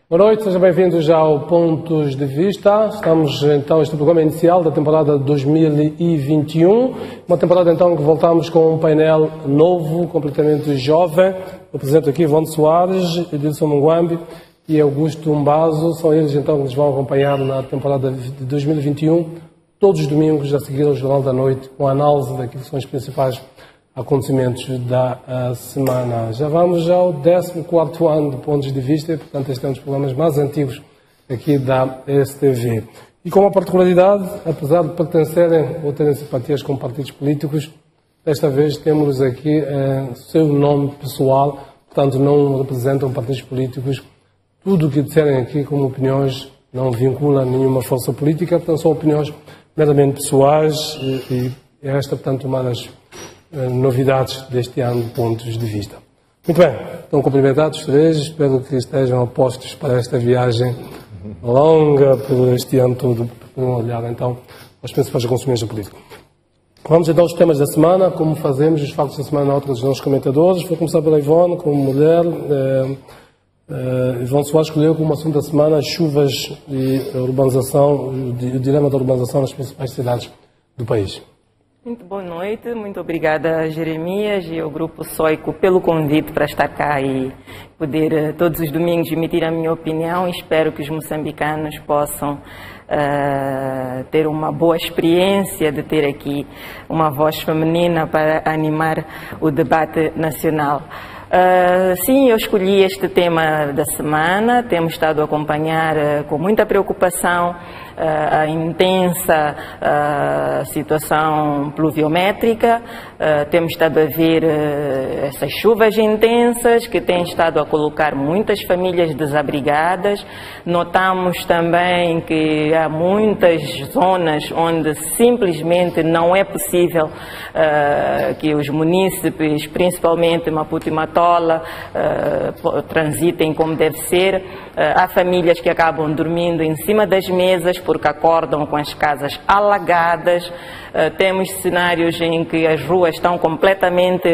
Boa noite, sejam bem-vindos ao Pontos de Vista. Estamos então, este programa inicial da temporada 2021, uma temporada então que voltamos com um painel novo, completamente jovem. Eu apresento aqui Ivone Soares, Edilson Munguambi e Augusto Mbazo. São eles então que nos vão acompanhar na temporada de 2021, todos os domingos a seguir ao Jornal da Noite, com a análise daquilo que são os principais acontecimentos da semana. Já vamos ao 14º ano de Pontos de Vista, e, portanto, este é um dos programas mais antigos aqui da STV. E com uma particularidade, apesar de pertencerem ou terem simpatias com partidos políticos, desta vez temos aqui seu nome pessoal, portanto, não representam partidos políticos. Tudo o que disserem aqui como opiniões não vincula nenhuma força política, portanto, são opiniões meramente pessoais e esta, portanto, uma das novidades deste ano de Pontos de Vista. Muito bem, estão cumprimentados três, espero que estejam postos para esta viagem longa por este ano todo, para olhar então aos principais acontecimentos da política. Vamos então aos temas da semana, como fazemos os factos da semana a outros dos nossos comentadores. Vou começar pela Ivone, como mulher. Ivone Soares escolheu como assunto da semana as chuvas e a urbanização, o dilema da urbanização nas principais cidades do país. Muito boa noite, muito obrigada a Jeremias e ao Grupo Soico pelo convite para estar cá e poder todos os domingos emitir a minha opinião. Espero que os moçambicanos possam ter uma boa experiência de ter aqui uma voz feminina para animar o debate nacional. Sim, eu escolhi este tema da semana, temos estado a acompanhar com muita preocupação a intensa situação pluviométrica, temos estado a ver essas chuvas intensas que têm estado a colocar muitas famílias desabrigadas. Notamos também que há muitas zonas onde simplesmente não é possível que os munícipes, principalmente Maputo e Matola, transitem como deve ser. Há famílias que acabam dormindo em cima das mesas porque acordam com as casas alagadas. Temos cenários em que as ruas estão completamente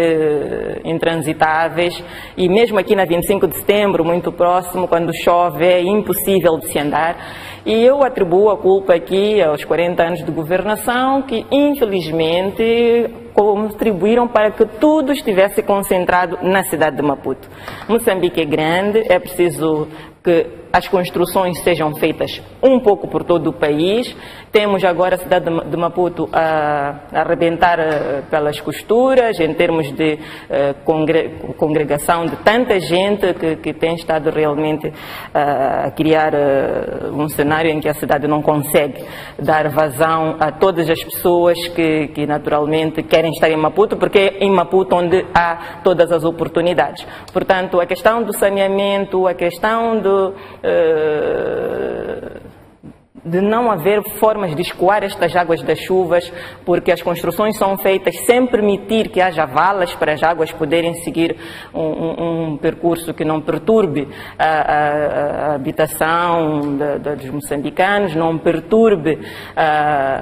intransitáveis e mesmo aqui na 25 de setembro, muito próximo, quando chove é impossível de se andar. E eu atribuo a culpa aqui aos 40 anos de governação que, infelizmente, contribuíram para que tudo estivesse concentrado na cidade de Maputo. Moçambique é grande, é preciso que as construções sejam feitas um pouco por todo o país. Temos agora a cidade de Maputo a arrebentar pelas costuras, em termos de congregação de tanta gente que tem estado realmente a criar um cenário em que a cidade não consegue dar vazão a todas as pessoas que naturalmente querem estar em Maputo, porque é em Maputo onde há todas as oportunidades. Portanto, a questão do saneamento, a questão de não haver formas de escoar estas águas das chuvas, porque as construções são feitas sem permitir que haja valas para as águas poderem seguir um percurso que não perturbe a habitação dos moçambicanos, não perturbe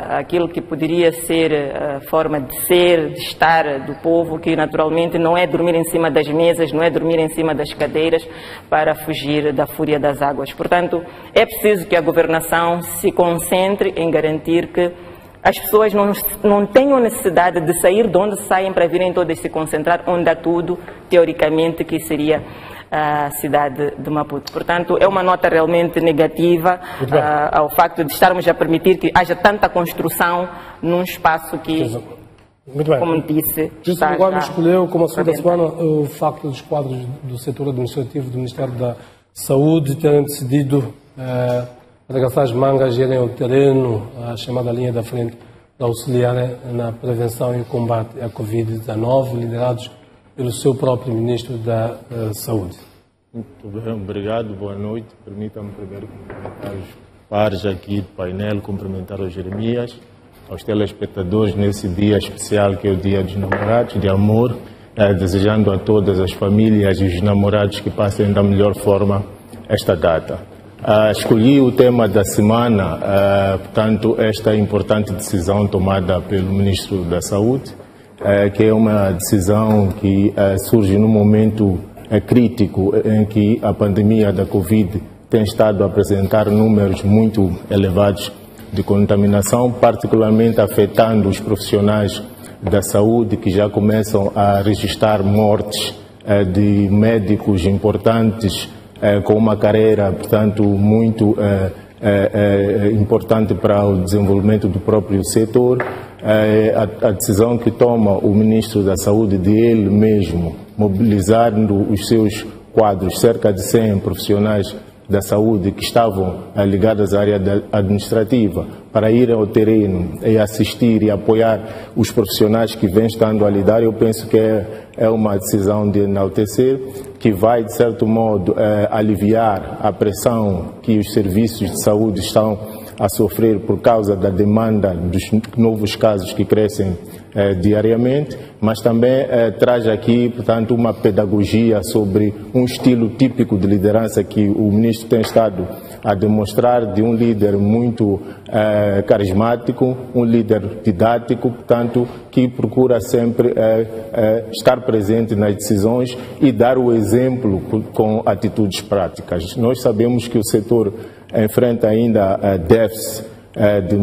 aquilo que poderia ser a forma de ser, de estar do povo, que naturalmente não é dormir em cima das mesas, não é dormir em cima das cadeiras para fugir da fúria das águas. Portanto, é preciso que a governação se concentre em garantir que as pessoas não tenham necessidade de sair de onde saem para virem todas se concentrar onde há tudo, teoricamente, que seria a cidade de Maputo. Portanto, é uma nota realmente negativa ao facto de estarmos a permitir que haja tanta construção num espaço que, muito bem, como disse, está escolheu como assunto da semana o facto dos quadros do setor administrativo do Ministério da Saúde terem decidido arregaçar as mangas e irem ao terreno, a chamada linha da frente, para auxiliar na prevenção e combate à Covid-19, liderados pelo seu próprio Ministro da Saúde. Muito bem, obrigado, boa noite. Permitam-me primeiro cumprimentar os pares aqui do painel, cumprimentar os Jeremias, aos telespectadores nesse dia especial que é o Dia dos Namorados, de amor, desejando a todas as famílias e os namorados que passem da melhor forma esta data. Escolhi o tema da semana, portanto, esta importante decisão tomada pelo Ministro da Saúde, que é uma decisão que surge num momento crítico em que a pandemia da Covid tem estado a apresentar números muito elevados de contaminação, particularmente afetando os profissionais da saúde, que já começam a registrar mortes de médicos importantes com uma carreira, portanto, muito importante para o desenvolvimento do próprio setor. A decisão que toma o Ministro da Saúde de ele mesmo, mobilizando os seus quadros, cerca de 100 profissionais da saúde que estavam ligadas à área administrativa, para ir ao terreno e assistir e apoiar os profissionais que vêm estando a lidar, eu penso que é uma decisão de enaltecer, que vai, de certo modo, aliviar a pressão que os serviços de saúde estão a sofrer por causa da demanda dos novos casos que crescem diariamente, mas também traz aqui, portanto, uma pedagogia sobre um estilo típico de liderança que o ministro tem estado a demonstrar, de um líder muito carismático, um líder didático, portanto, que procura sempre estar presente nas decisões e dar o exemplo com atitudes práticas. Nós sabemos que o setor enfrenta ainda déficit de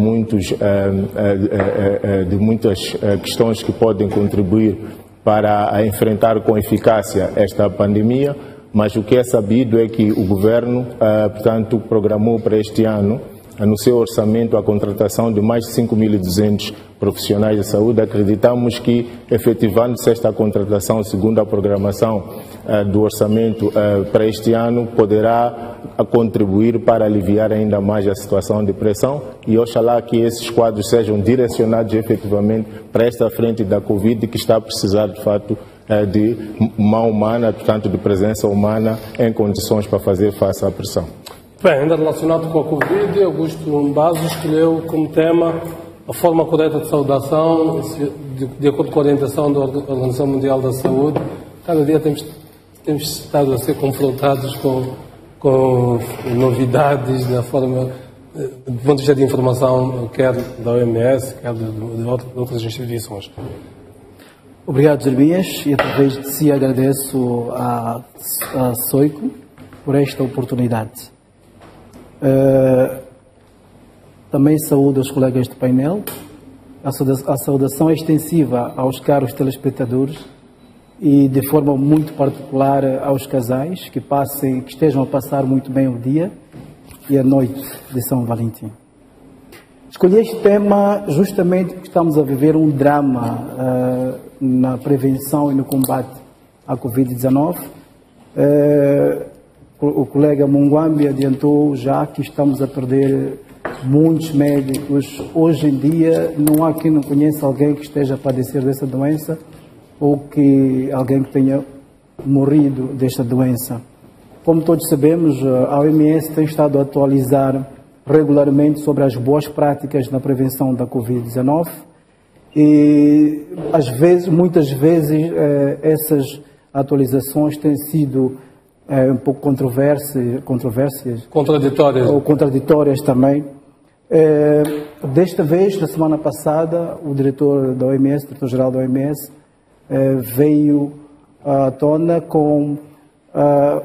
muitas questões que podem contribuir para enfrentar com eficácia esta pandemia, mas o que é sabido é que o governo, portanto, programou para este ano, no seu orçamento, a contratação de mais de 5.200 profissionais de saúde. Acreditamos que, efetivando-se esta contratação, segundo a programação do orçamento para este ano, poderá contribuir para aliviar ainda mais a situação de pressão, e oxalá que esses quadros sejam direcionados efetivamente para esta frente da Covid, que está a precisar, de fato, de mão humana, portanto, de presença humana em condições para fazer face à pressão. Bem, ainda relacionado com a Covid, Augusto Mbazo escolheu como tema a forma correta de saudação, de acordo com a orientação da Organização Mundial da Saúde. Cada dia temos estado a ser confrontados com novidades na forma, do ponto de vista de informação, quer da OMS, quer de outras instituições. Obrigado, Jeremias, e através de si agradeço a SOICO por esta oportunidade. Também saúdo os colegas do painel, a saudação extensiva aos caros telespectadores e de forma muito particular aos casais que estejam a passar muito bem o dia e a noite de São Valentim. Escolhi este tema justamente porque estamos a viver um drama na prevenção e no combate à Covid-19. O colega Munguambi adiantou já que estamos a perder muitos médicos. Hoje em dia não há quem não conheça alguém que esteja a padecer dessa doença ou que alguém que tenha morrido desta doença. Como todos sabemos, a OMS tem estado a atualizar regularmente sobre as boas práticas na prevenção da Covid-19 e muitas vezes essas atualizações têm sido um pouco controversas. Contraditórias. Ou contraditórias também. Desta vez, na semana passada, o diretor-geral da OMS, veio à tona com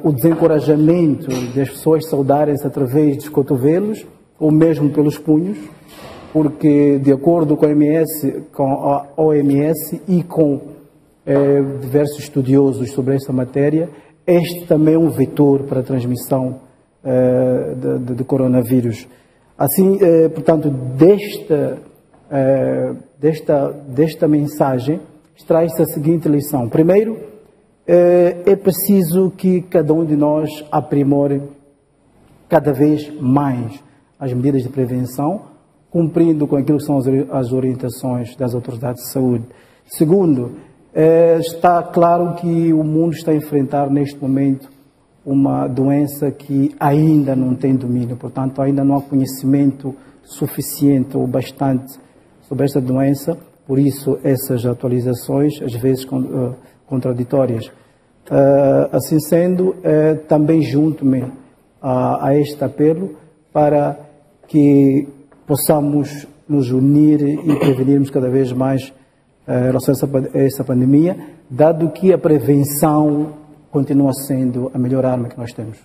o desencorajamento das pessoas saudarem-se através dos cotovelos ou mesmo pelos punhos, porque, de acordo com a OMS e com diversos estudiosos sobre esta matéria, este também é um vetor para a transmissão de coronavírus. Assim, portanto, desta mensagem extrai-se a seguinte lição. Primeiro, é preciso que cada um de nós aprimore cada vez mais as medidas de prevenção, cumprindo com aquilo que são as orientações das autoridades de saúde. Segundo, está claro que o mundo está a enfrentar neste momento uma doença que ainda não tem domínio, portanto ainda não há conhecimento suficiente ou bastante sobre esta doença, por isso essas atualizações às vezes contraditórias. Assim sendo, também junto-me a este apelo para que possamos nos unir e prevenirmos cada vez mais em relação a essa pandemia, dado que a prevenção continua sendo a melhor arma que nós temos.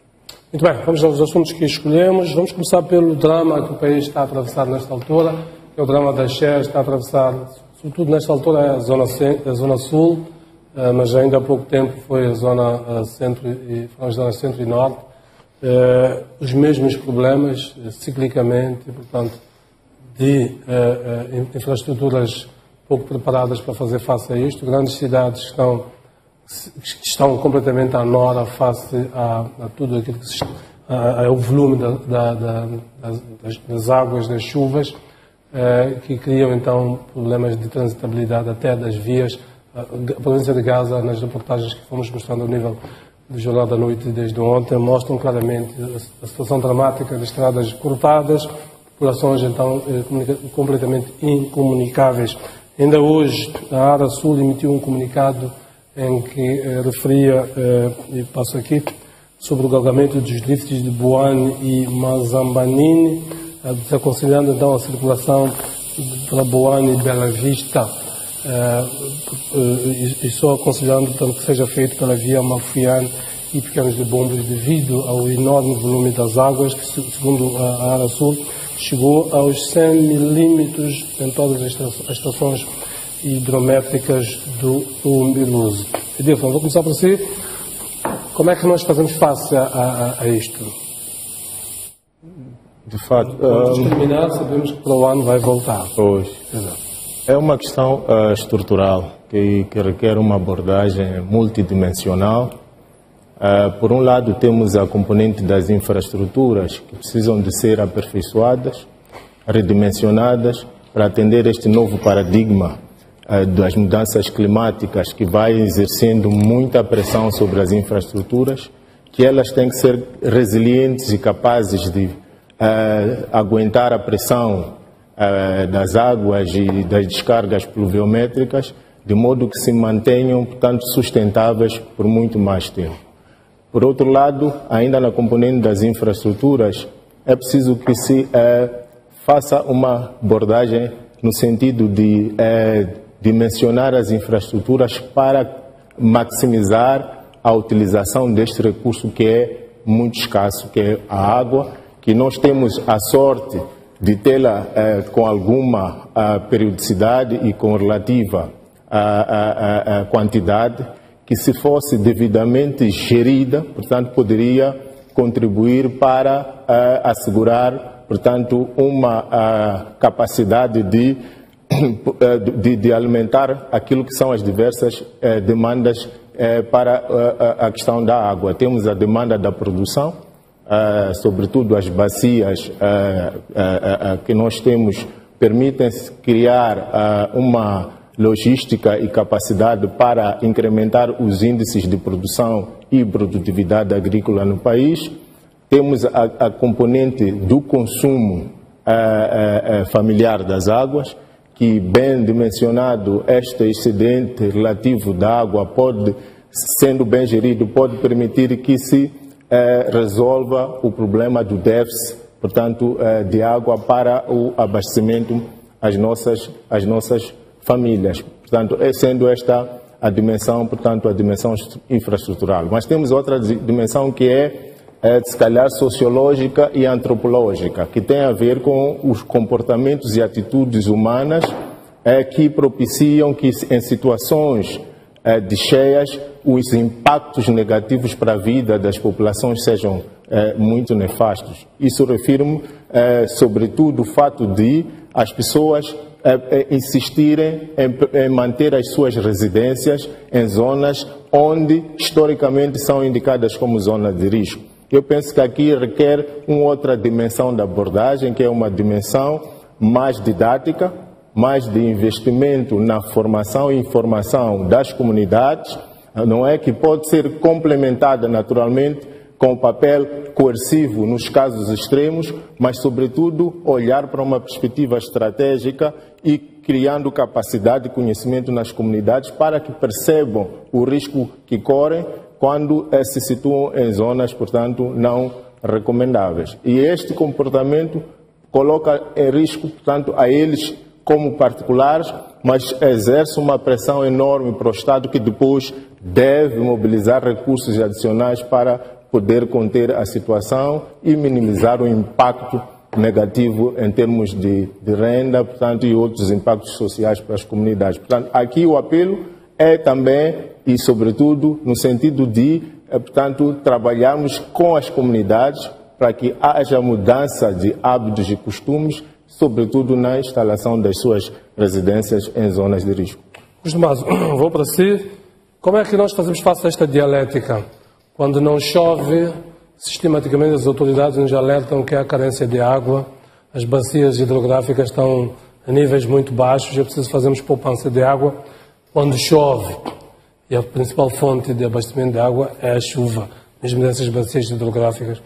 Muito bem, vamos aos assuntos que escolhemos. Vamos começar pelo drama que o país está a atravessar nesta altura, que é o drama das cheias, está a atravessar, sobretudo nesta altura, a zona sul, mas ainda há pouco tempo foi a zona centro e foram as zonas centro e norte. Os mesmos problemas, ciclicamente, e, portanto, de infraestruturas pouco preparadas para fazer face a isto. Grandes cidades que estão completamente à nora face a tudo aquilo que ao volume das águas, das chuvas, que criam então problemas de transitabilidade até das vias. A província de Gaza, nas reportagens que fomos mostrando ao nível do Jornal da Noite desde ontem, mostram claramente a situação dramática de estradas cortadas, populações então completamente incomunicáveis. Ainda hoje, a ARA Sul emitiu um comunicado em que referia, e passo aqui, sobre o galgamento dos drifts de Boane e Mazambanini, desaconselhando então a circulação para Boane e Bela Vista, e só aconselhando portanto, que seja feito pela via Mafuiane e Pequenos de Bombos, devido ao enorme volume das águas, que segundo a ARA Sul chegou aos 100 milímetros em todas as estações hidrométricas do Umbiluze. Edilson, vou começar por si. Como é que nós fazemos face a isto? De fato, vamos terminar, sabemos que para o ano vai voltar. Pois. É uma questão estrutural que requer uma abordagem multidimensional. Por um lado, temos a componente das infraestruturas que precisam de ser aperfeiçoadas, redimensionadas para atender este novo paradigma das mudanças climáticas, que vai exercendo muita pressão sobre as infraestruturas, que elas têm que ser resilientes e capazes de aguentar a pressão das águas e das descargas pluviométricas, de modo que se mantenham, portanto, sustentáveis por muito mais tempo. Por outro lado, ainda na componente das infraestruturas, é preciso que se faça uma abordagem no sentido de dimensionar as infraestruturas para maximizar a utilização deste recurso que é muito escasso, que é a água, que nós temos a sorte de tê-la com alguma periodicidade e com relativa quantidade, que se fosse devidamente gerida, portanto, poderia contribuir para assegurar, portanto, uma capacidade de alimentar aquilo que são as diversas demandas para a questão da água. Temos a demanda da produção, sobretudo as bacias que nós temos, permitem-se criar uma logística e capacidade para incrementar os índices de produção e produtividade agrícola no país. Temos a componente do consumo familiar das águas, que, bem dimensionado, este excedente relativo da água pode, sendo bem gerido, pode permitir que se resolva o problema do déficit, portanto, de água para o abastecimento às nossas famílias. Portanto, sendo esta a dimensão, portanto, a dimensão infraestrutural. Mas temos outra dimensão que é se calhar sociológica e antropológica, que tem a ver com os comportamentos e atitudes humanas que propiciam que, em situações de cheias, os impactos negativos para a vida das populações sejam muito nefastos. Isso refere-me, sobretudo, o fato de as pessoas insistirem em manter as suas residências em zonas onde, historicamente, são indicadas como zonas de risco. Eu penso que aqui requer uma outra dimensão da abordagem, que é uma dimensão mais didática, mais de investimento na formação e informação das comunidades, não é, que pode ser complementada naturalmente com o papel coercivo nos casos extremos, mas, sobretudo, olhar para uma perspectiva estratégica e criando capacidade e conhecimento nas comunidades para que percebam o risco que correm quando se situam em zonas, portanto, não recomendáveis. E este comportamento coloca em risco, portanto, a eles como particulares, mas exerce uma pressão enorme para o Estado, que depois deve mobilizar recursos adicionais para poder conter a situação e minimizar o impacto negativo em termos de renda, portanto, e outros impactos sociais para as comunidades. Portanto, aqui o apelo é também e, sobretudo, no sentido de, portanto, trabalharmos com as comunidades para que haja mudança de hábitos e costumes, sobretudo na instalação das suas residências em zonas de risco. Tomás, vou para si. Como é que nós fazemos face a esta dialética? Quando não chove, sistematicamente as autoridades nos alertam que há carência de água, as bacias hidrográficas estão a níveis muito baixos, é preciso fazermos poupança de água. Quando chove, e a principal fonte de abastecimento de água é a chuva, mesmo nessas bacias hidrográficas.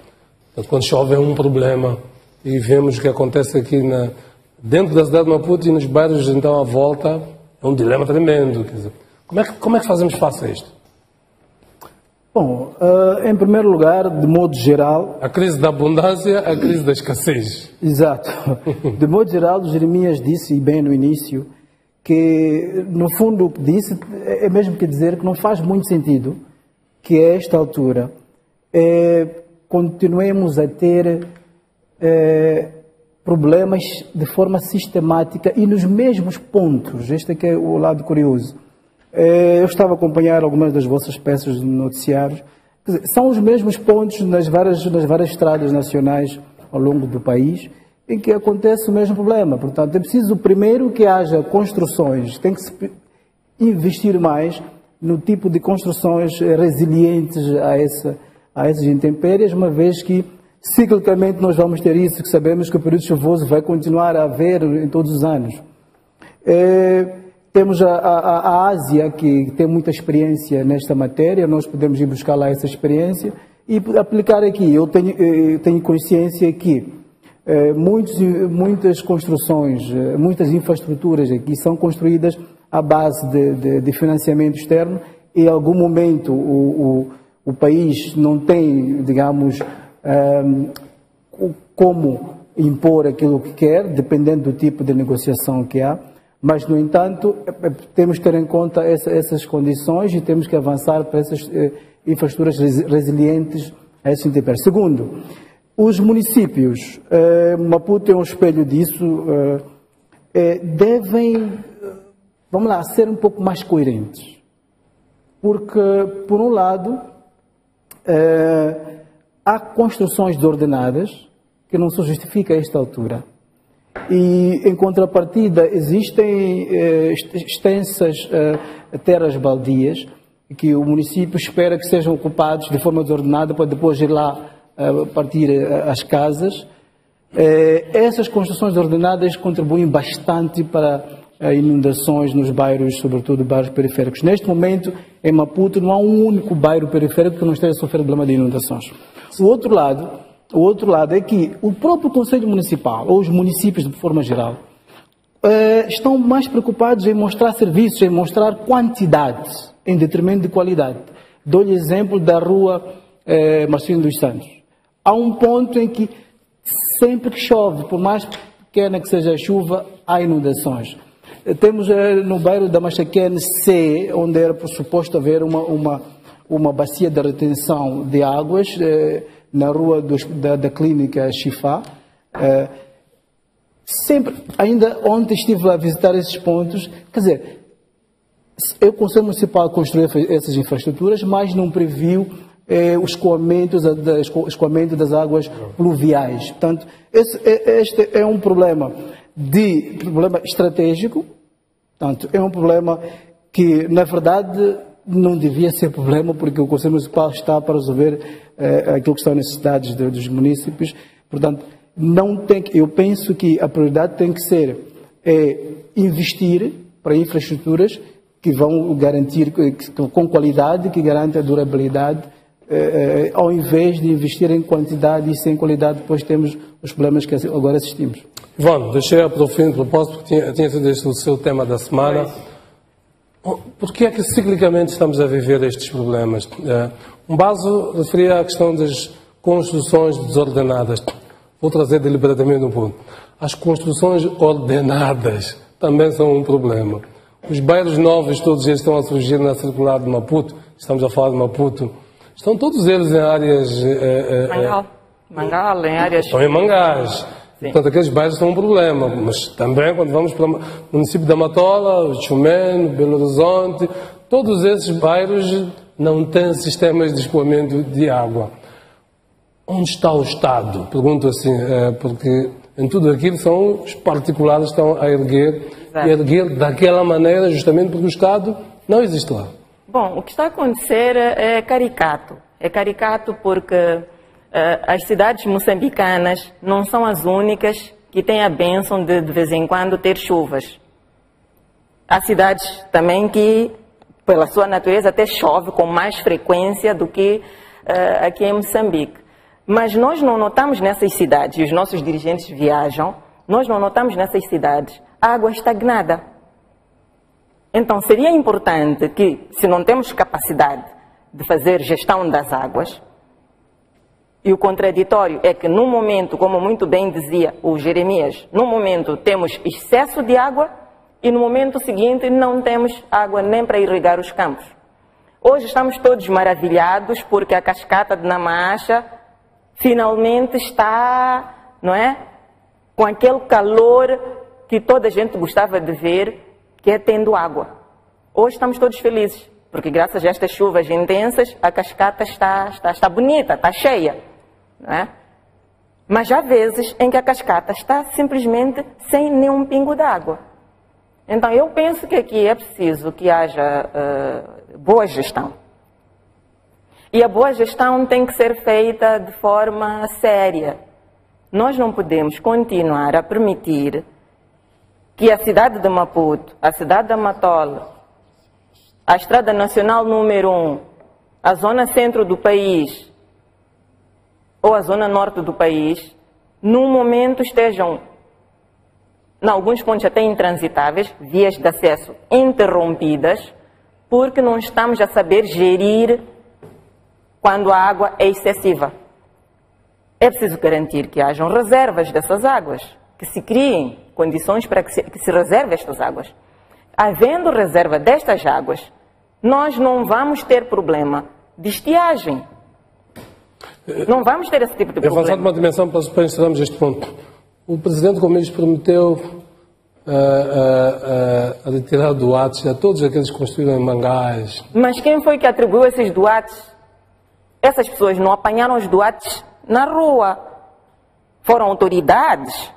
Portanto, quando chove é um problema, e vemos o que acontece aqui dentro da cidade de Maputo e nos bairros então à volta, é um dilema tremendo. Quer dizer, como é que fazemos face a isto? Bom, em primeiro lugar, de modo geral... A crise da abundância, a crise da escassez. Exato. De modo geral, Jeremias disse, e bem no início, que, no fundo, o que disse é mesmo que dizer que não faz muito sentido que, a esta altura, continuemos a ter problemas de forma sistemática e nos mesmos pontos. Este aqui é o lado curioso. Eu estava a acompanhar algumas das vossas peças de noticiários. Quer dizer, são os mesmos pontos nas várias estradas nacionais ao longo do país em que acontece o mesmo problema. Portanto, é preciso primeiro que haja construções, tem que se investir mais no tipo de construções resilientes a essas intempéries, uma vez que ciclicamente nós vamos ter isso, que sabemos que o período chuvoso vai continuar a haver em todos os anos. Temos a Ásia, que tem muita experiência nesta matéria, nós podemos ir buscar lá essa experiência e aplicar aqui. Eu tenho consciência que muitas construções, muitas infraestruturas aqui são construídas à base de financiamento externo e em algum momento o país não tem, digamos, como impor aquilo que quer, dependendo do tipo de negociação que há. Mas, no entanto, temos que ter em conta essas condições e temos que avançar para essas infraestruturas resilientes a esses intempéries. Segundo, os municípios, Maputo é um espelho disso, devem, vamos lá, ser um pouco mais coerentes. Porque, por um lado, há construções desordenadas que não se justifica a esta altura. E, em contrapartida, existem extensas terras baldias que o município espera que sejam ocupados de forma desordenada para depois ir lá partir as casas. Essas construções desordenadas contribuem bastante para inundações nos bairros, sobretudo bairros periféricos. Neste momento, em Maputo, não há um único bairro periférico que não esteja a sofrer problema de inundações. O outro lado é que o próprio Conselho Municipal, ou os municípios de forma geral, estão mais preocupados em mostrar serviços, em mostrar quantidade, em detrimento de qualidade. Dou-lhe exemplo da rua Marcelino dos Santos. Há um ponto em que sempre que chove, por mais pequena que seja a chuva, há inundações. Temos no bairro da Machaquene C, onde era suposto haver uma bacia de retenção de águas, na rua da clínica Chifá. Sempre, ainda ontem estive lá a visitar esses pontos. Quer dizer, o Conselho Municipal construiu essas infraestruturas, mas não previu o escoamento das águas pluviais. Portanto, este é um problema estratégico. Portanto, é um problema que, na verdade, não devia ser problema, porque o Conselho Municipal está para resolver aquilo que são necessidades dos municípios. Portanto, eu penso que a prioridade tem que ser investir para infraestruturas que vão garantir com qualidade, que garante a durabilidade, ao invés de investir em quantidade e sem qualidade, depois temos os problemas que agora assistimos. Ivone, deixei para o fim de propósito, porque tinha sido este o seu tema da semana. Por que é que ciclicamente estamos a viver estes problemas? Um Baso referia à questão das construções desordenadas. Vou trazer deliberadamente um ponto. As construções ordenadas também são um problema. Os bairros novos, todos eles estão a surgir na circular de Maputo. Estamos a falar de Maputo, estão todos eles em áreas... Mangal, em áreas... Estão em Mangás. Sim. Portanto, aqueles bairros são um problema. Mas também, quando vamos para o município da Matola, Chumeno, Belo Horizonte, todos esses bairros não têm sistemas de escoamento de água. Onde está o Estado? Pergunto assim, porque em tudo aquilo são os particulares que estão a erguer, e erguer daquela maneira, justamente porque o Estado não existe lá. Bom, o que está a acontecer é caricato. É caricato porque as cidades moçambicanas não são as únicas que têm a bênção de vez em quando ter chuvas. Há cidades também que, pela sua natureza, até chove com mais frequência do que aqui em Moçambique. Mas nós não notamos nessas cidades, e os nossos dirigentes viajam, nós não notamos nessas cidades água estagnada. Então, seria importante que, se não temos capacidade de fazer gestão das águas, e o contraditório é que, num momento, como muito bem dizia o Jeremias, num momento temos excesso de água e no momento seguinte não temos água nem para irrigar os campos. Hoje estamos todos maravilhados porque a cascata de Namacha finalmente está, não é, com aquele calor que toda a gente gostava de ver, que é tendo água. Hoje estamos todos felizes, porque graças a estas chuvas intensas, a cascata está bonita, está cheia. Não é? Mas há vezes em que a cascata está simplesmente sem nenhum pingo d'água. Então eu penso que aqui é preciso que haja boa gestão. E a boa gestão tem que ser feita de forma séria. Nós não podemos continuar a permitir que a cidade de Maputo, a cidade da Matola, a Estrada Nacional número 1, a zona centro do país ou a zona norte do país, num momento estejam, em alguns pontos até intransitáveis, vias de acesso interrompidas, porque não estamos a saber gerir quando a água é excessiva. É preciso garantir que hajam reservas dessas águas, que se criem condições para que se reserve estas águas. Havendo reserva destas águas, nós não vamos ter problema de estiagem. Não vamos ter esse tipo de problema. Avançado uma dimensão para encerrarmos este ponto. O Presidente Comício prometeu a retirar doates a todos aqueles que construíram em Mangás. Mas quem foi que atribuiu esses doates? Essas pessoas não apanharam os doates na rua. Foram autoridades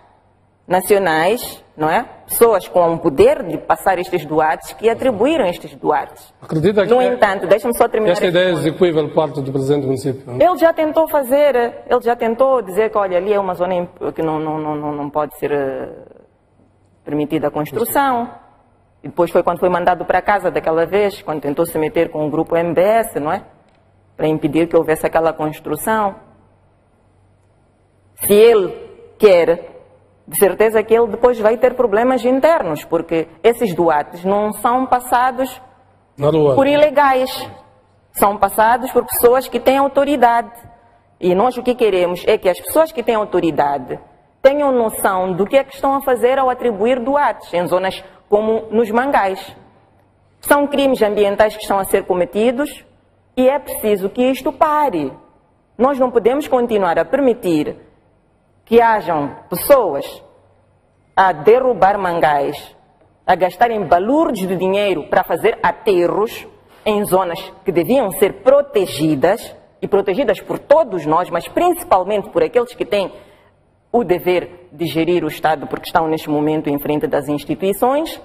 nacionais, não é? Pessoas com o poder de passar estes doates que atribuíram estes doates. Acredita que, no entanto, deixa-me só terminar. Esta ideia é execuível por parte do Presidente do município? Não? Ele já tentou fazer, ele já tentou dizer que, olha, ali é uma zona que não pode ser permitida a construção. E depois foi quando foi mandado para casa daquela vez, quando tentou se meter com o grupo MBS, não é? Para impedir que houvesse aquela construção. Se ele quer, de certeza que ele depois vai ter problemas internos, porque esses doates não são passados por ilegais, são passados por pessoas que têm autoridade. E nós o que queremos é que as pessoas que têm autoridade tenham noção do que é que estão a fazer ao atribuir doates em zonas como nos Mangás. São crimes ambientais que estão a ser cometidos e é preciso que isto pare. Nós não podemos continuar a permitir que hajam pessoas a derrubar mangás, a gastarem balúrdios de dinheiro para fazer aterros em zonas que deviam ser protegidas, e protegidas por todos nós, mas principalmente por aqueles que têm o dever de gerir o Estado, porque estão neste momento em frente das instituições,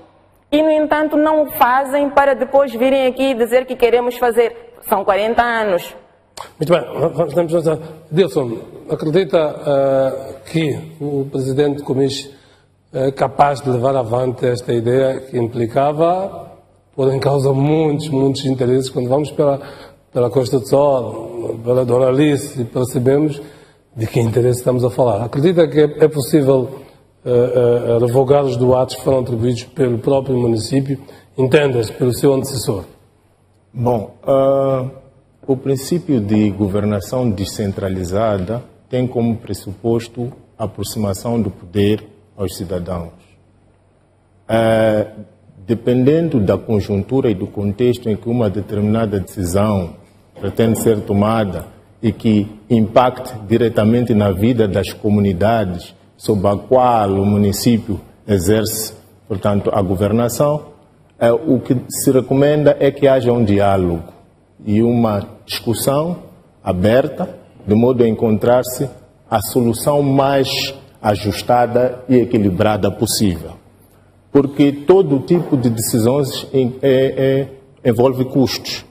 e no entanto não o fazem para depois virem aqui e dizer que queremos fazer. São 40 anos. Muito bem, vamos avançar. Dilson, acredita que o Presidente Comício é capaz de levar avante esta ideia que implicava pôr em causa muitos interesses? Quando vamos pela Costa do Sol, pela Dona Alice, percebemos de que interesse estamos a falar. Acredita que é possível revogar os doates que foram atribuídos pelo próprio município, entenda-se, pelo seu antecessor? Bom, o princípio de governação descentralizada tem como pressuposto a aproximação do poder aos cidadãos. Dependendo da conjuntura e do contexto em que uma determinada decisão pretende ser tomada e que impacte diretamente na vida das comunidades sob a qual o município exerce, portanto, a governação, o que se recomenda é que haja um diálogo e uma discussão aberta, de modo a encontrar-se a solução mais ajustada e equilibrada possível. Porque todo tipo de decisões envolve custos.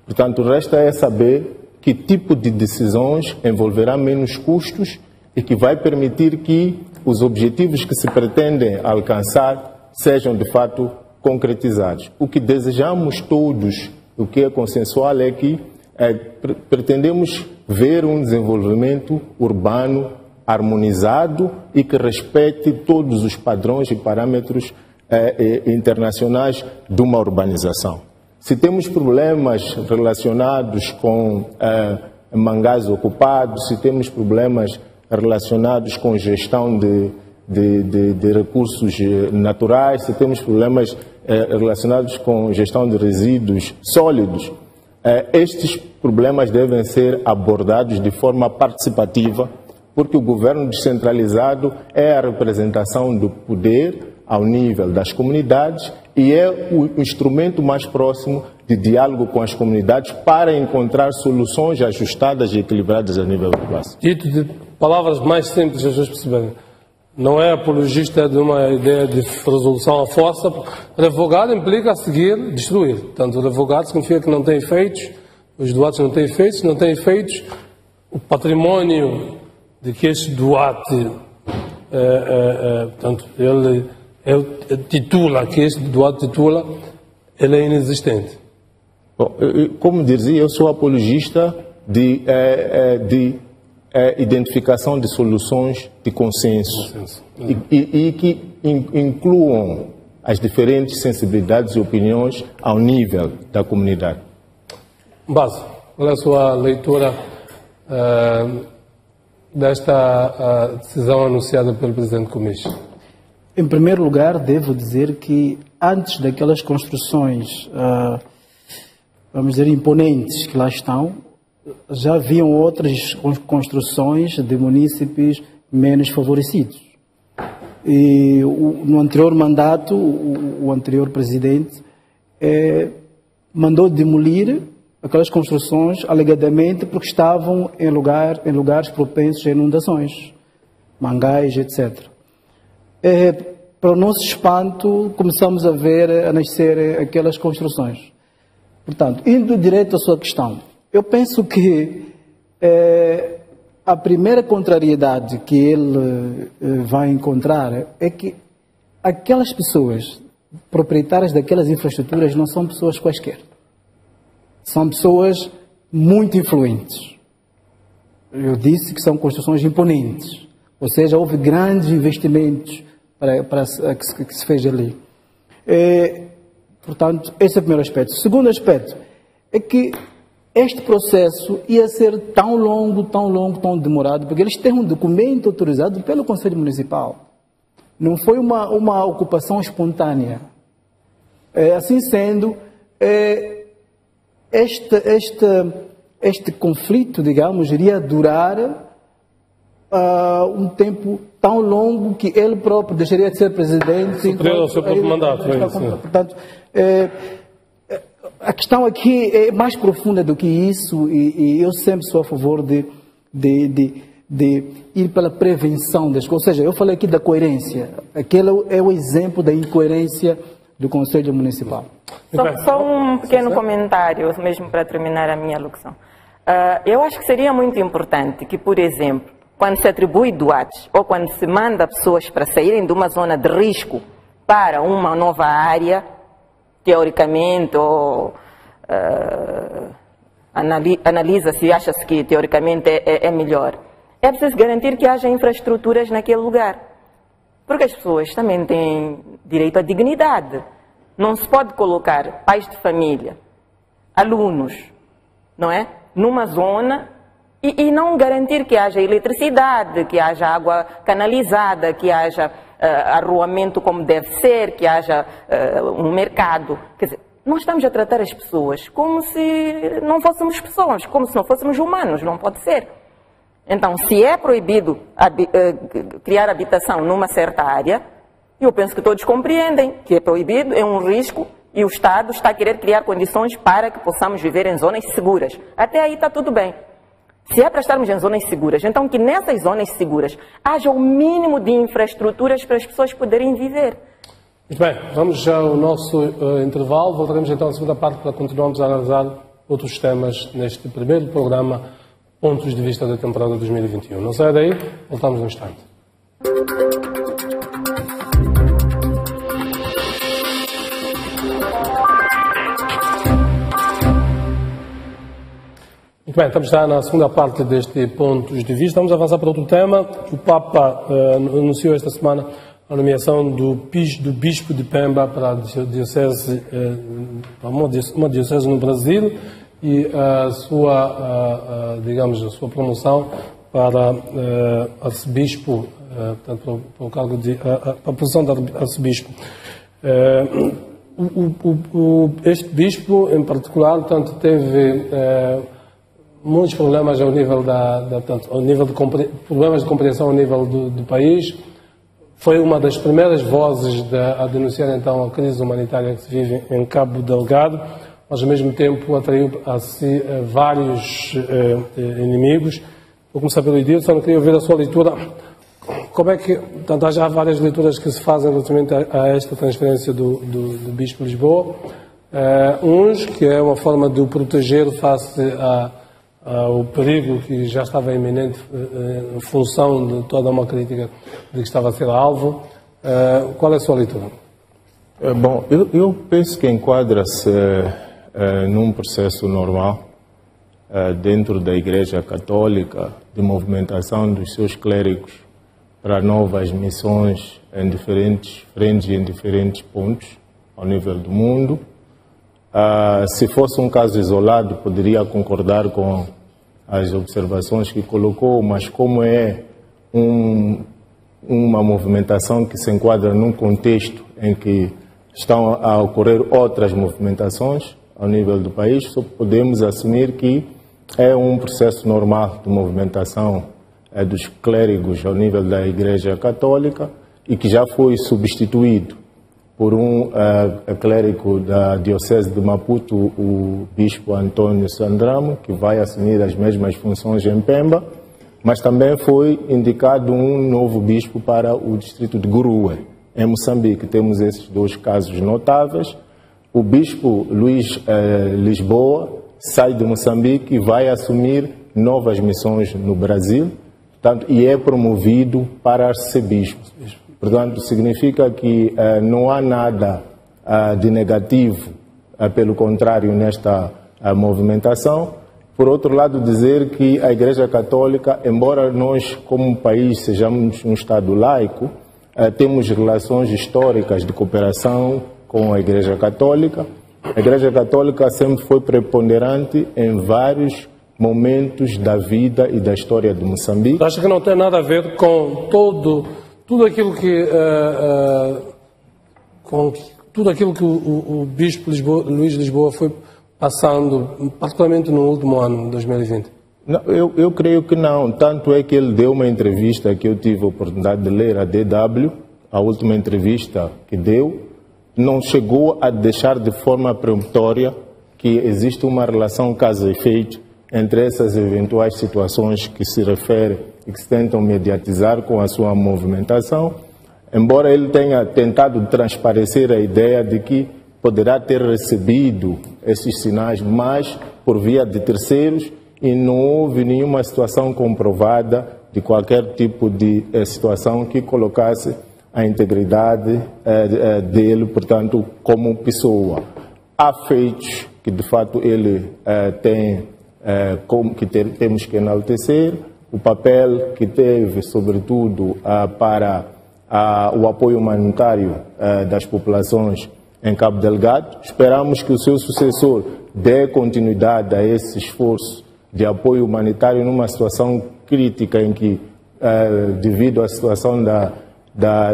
Portanto, resta é saber que tipo de decisões envolverá menos custos e que vai permitir que os objetivos que se pretendem alcançar sejam, de fato, concretizados. O que desejamos todos, o que é consensual, é que pretendemos ver um desenvolvimento urbano harmonizado e que respeite todos os padrões e parâmetros internacionais de uma urbanização. Se temos problemas relacionados com mangás ocupados, se temos problemas relacionados com gestão de recursos naturais, se temos problemas relacionados com gestão de resíduos sólidos, estes problemas devem ser abordados de forma participativa, porque o governo descentralizado é a representação do poder ao nível das comunidades e é o instrumento mais próximo de diálogo com as comunidades para encontrar soluções ajustadas e equilibradas a nível de base. Dito de palavras mais simples, as pessoas perceberem. Não é apologista de uma ideia de resolução à força. Revogado implica a seguir destruir. Portanto, revogado significa que não tem efeitos, os doados não têm efeitos, não têm efeitos, o património de que este doate, portanto, ele titula, que este doado titula, ele é inexistente. Bom, como dizia, eu sou apologista de identificação de soluções de consenso. E que incluam as diferentes sensibilidades e opiniões ao nível da comunidade. Base, qual é a sua leitura desta decisão anunciada pelo Presidente Comicho? Em primeiro lugar, devo dizer que antes daquelas construções, vamos dizer, imponentes que lá estão, já haviam outras construções de munícipes menos favorecidos. E no anterior mandato, o anterior presidente mandou demolir aquelas construções alegadamente porque estavam em lugares propensos a inundações, mangás, etc. Para o nosso espanto, começamos a nascer aquelas construções. Portanto, indo direto à sua questão, eu penso que a primeira contrariedade que ele vai encontrar é que aquelas pessoas proprietárias daquelas infraestruturas não são pessoas quaisquer. São pessoas muito influentes. Eu disse que são construções imponentes. Ou seja, houve grandes investimentos que se fez ali. Portanto, esse é o primeiro aspecto. O segundo aspecto é que este processo ia ser tão longo, tão demorado, porque eles têm um documento autorizado pelo Conselho Municipal. Não foi uma ocupação espontânea. Assim sendo, este conflito, digamos, iria durar um tempo tão longo que ele próprio deixaria de ser presidente. Superior ao seu próprio mandato. Portanto, a questão aqui é mais profunda do que isso e eu sempre sou a favor de ir pela prevenção das coisas. Ou seja, eu falei aqui da coerência. Aquele é o exemplo da incoerência do Conselho Municipal. Só um pequeno comentário, mesmo para terminar a minha locução. Eu acho que seria muito importante que, por exemplo, quando se atribui doados ou quando se manda pessoas para saírem de uma zona de risco para uma nova área, teoricamente, ou analisa-se, acha-se que teoricamente é melhor. É preciso garantir que haja infraestruturas naquele lugar. Porque as pessoas também têm direito à dignidade. Não se pode colocar pais de família, alunos, não é? Numa zona e não garantir que haja eletricidade, que haja água canalizada, que haja arruamento como deve ser, que haja um mercado. Quer dizer, nós estamos a tratar as pessoas como se não fôssemos pessoas, como se não fôssemos humanos, não pode ser. Então, se é proibido criar habitação numa certa área, eu penso que todos compreendem que é proibido, é um risco, e o Estado está a querer criar condições para que possamos viver em zonas seguras. Até aí está tudo bem. Se é para estarmos em zonas seguras, então que nessas zonas seguras haja o mínimo de infraestruturas para as pessoas poderem viver. Muito bem, vamos já ao nosso intervalo. Voltaremos então à segunda parte para continuarmos a analisar outros temas neste primeiro programa Pontos de Vista da temporada 2021. Não saia daí, voltamos num instante. Muito bem, estamos já na segunda parte deste Pontos de Vista. Vamos avançar para outro tema. O Papa anunciou esta semana a nomeação do Bispo de Pemba para a diocese, uma diocese no Brasil, e a sua, digamos, a sua promoção para arcebispo, portanto, para o cargo de a posição de arcebispo. Este bispo, em particular, portanto, teve muitos problemas ao nível problemas de compreensão ao nível do país. Foi uma das primeiras vozes a denunciar então a crise humanitária que se vive em Cabo Delgado, mas ao mesmo tempo atraiu a si vários inimigos. Vou começar pelo Edilson, não queria ouvir a sua leitura. Como é que, portanto, há já várias leituras que se fazem relativamente a esta transferência do Bispo de Lisboa. Uns, que é uma forma de o proteger face ao perigo que já estava iminente em função de toda uma crítica de que estava a ser alvo. Qual é a sua leitura? Bom, eu penso que enquadra-se num processo normal dentro da Igreja Católica de movimentação dos seus clérigos para novas missões em diferentes frentes e em diferentes pontos ao nível do mundo. Se fosse um caso isolado, poderia concordar com as observações que colocou, mas como é uma movimentação que se enquadra num contexto em que estão a ocorrer outras movimentações ao nível do país, só podemos assumir que é um processo normal de movimentação dos clérigos ao nível da Igreja Católica e que já foi substituído por um clérigo da Diocese de Maputo, o Bispo Antônio Sandramo, que vai assumir as mesmas funções em Pemba, mas também foi indicado um novo bispo para o distrito de Gurue, em Moçambique. Temos esses dois casos notáveis. O Bispo Luís Lisboa sai de Moçambique e vai assumir novas missões no Brasil, portanto, e é promovido para arcebispo. Portanto, significa que não há nada de negativo, pelo contrário, nesta movimentação. Por outro lado, dizer que a Igreja Católica, embora nós, como país, sejamos um Estado laico, temos relações históricas de cooperação com a Igreja Católica. A Igreja Católica sempre foi preponderante em vários momentos da vida e da história de Moçambique. Acha que não tem nada a ver com tudo aquilo que o Bispo Luís Lisboa foi passando, particularmente no último ano, 2020? Não, eu creio que não. Tanto é que ele deu uma entrevista que eu tive a oportunidade de ler, a DW, a última entrevista que deu, não chegou a deixar de forma peremptória que existe uma relação causa e efeito entre essas eventuais situações que se referem e que se tentam mediatizar com a sua movimentação, embora ele tenha tentado transparecer a ideia de que poderá ter recebido esses sinais, mas por via de terceiros, e não houve nenhuma situação comprovada de qualquer tipo de situação que colocasse a integridade dele, portanto, como pessoa. Há feitos que, de fato, ele tem, temos que enaltecer, o papel que teve, sobretudo, para o apoio humanitário das populações em Cabo Delgado. Esperamos que o seu sucessor dê continuidade a esse esforço de apoio humanitário numa situação crítica em que, devido à situação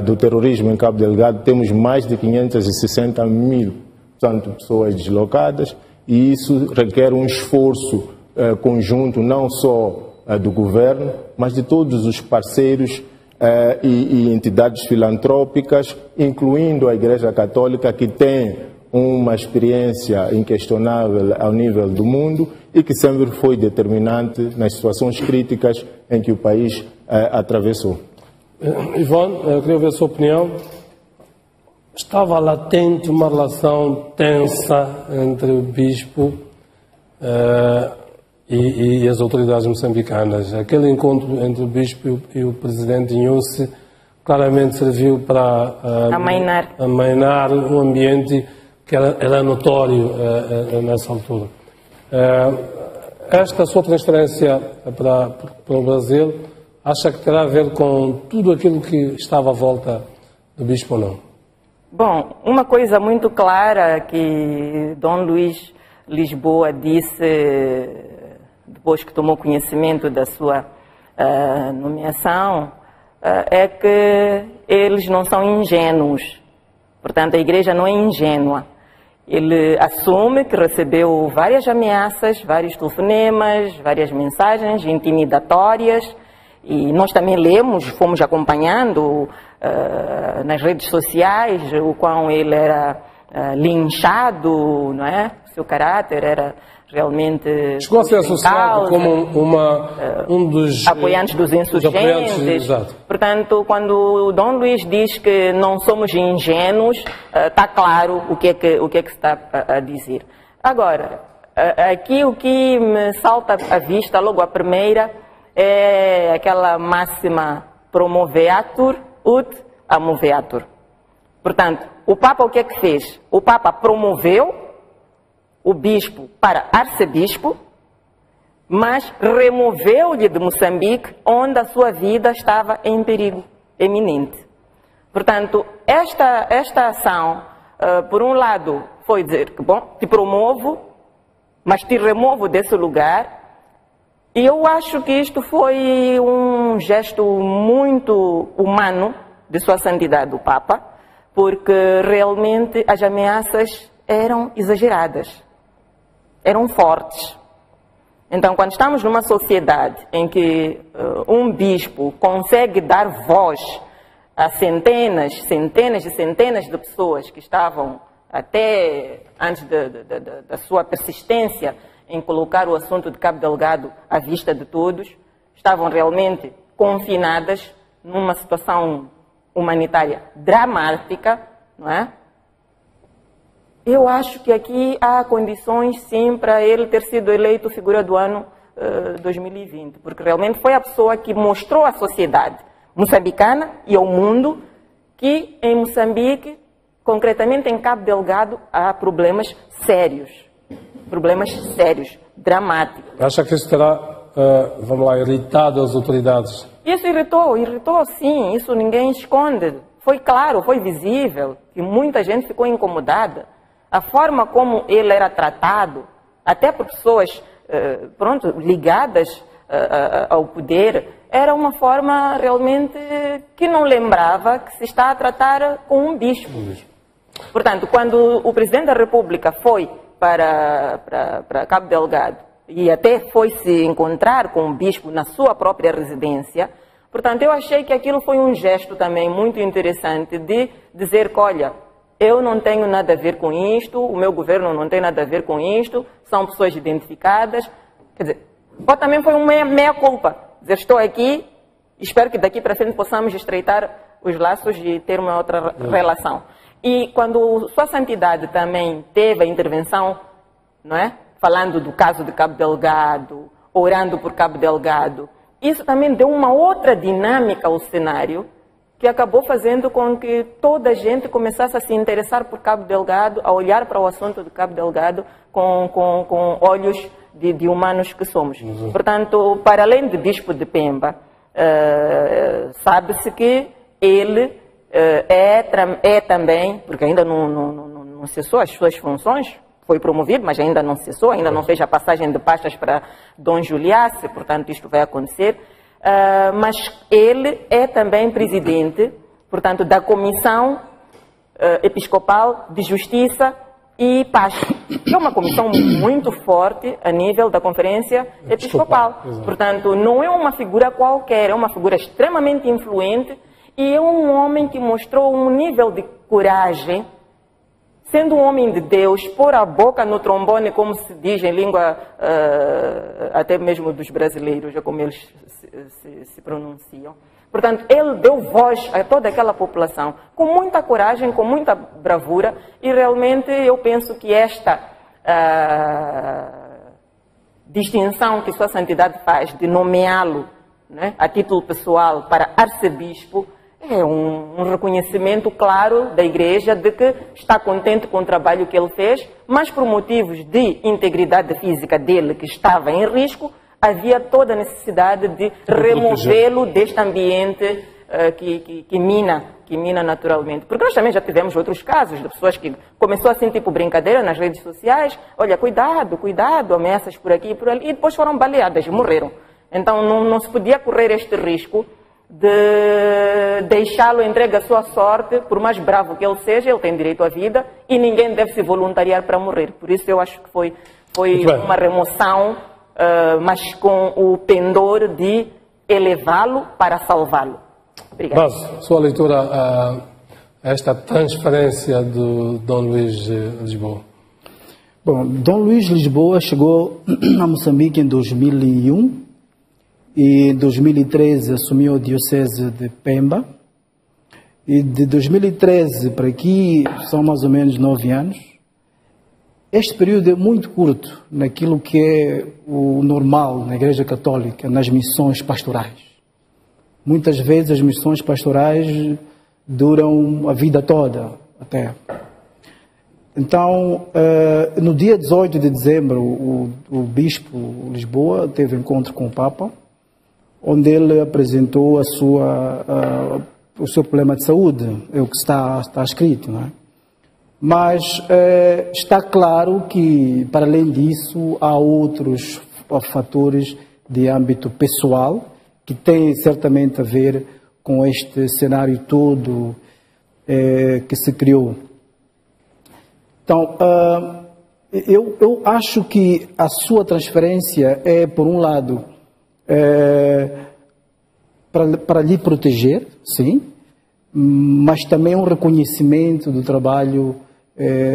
do terrorismo em Cabo Delgado, temos mais de 560 mil portanto, pessoas deslocadas, e isso requer um esforço conjunto, não só do governo, mas de todos os parceiros e entidades filantrópicas, incluindo a Igreja Católica, que tem uma experiência inquestionável ao nível do mundo e que sempre foi determinante nas situações críticas em que o país atravessou. Ivone, eu queria ouvir a sua opinião. Estava latente uma relação tensa entre o bispo e as autoridades moçambicanas. Aquele encontro entre o bispo e o presidente Nyusi claramente serviu para amainar um ambiente que era notório nessa altura. Esta sua transferência para o Brasil, acha que terá a ver com tudo aquilo que estava à volta do bispo ou não? Bom, uma coisa muito clara que Dom Luís Lisboa disse depois que tomou conhecimento da sua nomeação é que eles não são ingênuos. Portanto, a Igreja não é ingênua. Ele assume que recebeu várias ameaças, vários telefonemas, várias mensagens intimidatórias, e nós também lemos, fomos acompanhando nas redes sociais o quão ele era linchado, não é? O seu caráter era realmente... Chegou a ser associado como um dos apoiantes dos insurgentes. Exato. Portanto, quando o Dom Luís diz que não somos ingênuos, está claro o que é que se está a dizer. Agora, aqui o que me salta à vista, logo a primeira, é aquela máxima promoveatur ut amoveatur. Portanto, o Papa o que é que fez? O Papa promoveu o bispo para arcebispo, mas removeu-lhe de Moçambique, onde a sua vida estava em perigo eminente. Portanto, esta ação, por um lado, foi dizer que, bom, te promovo, mas te removo desse lugar. E eu acho que isto foi um gesto muito humano de Sua Santidade o Papa, porque realmente as ameaças eram exageradas. Eram fortes. Então, quando estamos numa sociedade em que um bispo consegue dar voz a centenas e centenas de pessoas que estavam até antes da sua persistência em colocar o assunto de Cabo Delgado à vista de todos, estavam realmente confinadas numa situação humanitária dramática, não é? Eu acho que aqui há condições, sim, para ele ter sido eleito figura do ano 2020, porque realmente foi a pessoa que mostrou à sociedade moçambicana e ao mundo que em Moçambique, concretamente em Cabo Delgado, há problemas sérios, dramáticos. Acha que isso terá, vamos lá, irritado as autoridades? Isso irritou sim, isso ninguém esconde. Foi claro, foi visível, que muita gente ficou incomodada. A forma como ele era tratado, até por pessoas ligadas ao poder, era uma forma realmente que não lembrava que se está a tratar com um bispo. Portanto, quando o Presidente da República foi para Cabo Delgado e até foi se encontrar com o bispo na sua própria residência, portanto, eu achei que aquilo foi um gesto também muito interessante de dizer que, olha, eu não tenho nada a ver com isto, o meu governo não tem nada a ver com isto, são pessoas identificadas. Quer dizer, também foi uma meia-culpa. Dizer, estou aqui, espero que daqui para frente possamos estreitar os laços e ter uma outra relação. E quando Sua Santidade também teve a intervenção, não é? Falando do caso de Cabo Delgado, orando por Cabo Delgado, isso também deu uma outra dinâmica ao cenário, que acabou fazendo com que toda a gente começasse a se interessar por Cabo Delgado, a olhar para o assunto de Cabo Delgado com olhos de humanos que somos. Portanto, para além de Bispo de Pemba, sabe-se que ele é também, porque ainda não cessou as suas funções, foi promovido, mas ainda não cessou, ainda não fez a passagem de pastas para Dom Juliace, portanto isto vai acontecer. Mas ele é também presidente, portanto, da Comissão Episcopal de Justiça e Pasto, que é uma comissão muito forte a nível da Conferência Episcopal. Portanto, não é uma figura qualquer, é uma figura extremamente influente e é um homem que mostrou um nível de coragem, sendo um homem de Deus, pôr a boca no trombone, como se diz em língua até mesmo dos brasileiros, é como eles se pronunciam. Portanto, ele deu voz a toda aquela população, com muita coragem, com muita bravura, e realmente eu penso que esta distinção que Sua Santidade faz de nomeá-lo, né, a título pessoal para arcebispo, é um reconhecimento claro da Igreja de que está contente com o trabalho que ele fez, mas por motivos de integridade física dele, que estava em risco, havia toda a necessidade de removê-lo deste ambiente que mina naturalmente. Porque nós também já tivemos outros casos de pessoas que começou assim, tipo brincadeira nas redes sociais, olha, cuidado, cuidado, ameaças por aqui e por ali, e depois foram baleadas e morreram. Então não se podia correr este risco de deixá-lo entregue à sua sorte, por mais bravo que ele seja, ele tem direito à vida e ninguém deve se voluntariar para morrer. Por isso eu acho que foi uma remoção, mas com o pendor de elevá-lo para salvá-lo. Obrigado. Mas, sua leitura a esta transferência do Dom Luís Lisboa? Bom, Dom Luís Lisboa chegou a Moçambique em 2001 e em 2013 assumiu a Diocese de Pemba. E de 2013 para aqui são mais ou menos 9 anos. Este período é muito curto naquilo que é o normal na Igreja Católica, nas missões pastorais. Muitas vezes as missões pastorais duram a vida toda, até. Então, no dia 18 de dezembro, o Bispo Lisboa teve encontro com o Papa, onde ele apresentou o seu problema de saúde, é o que está escrito, não é? Mas está claro que, para além disso, há outros fatores de âmbito pessoal que têm certamente a ver com este cenário todo que se criou. Então, eu acho que a sua transferência é, por um lado, para lhe proteger, sim, mas também um reconhecimento do trabalho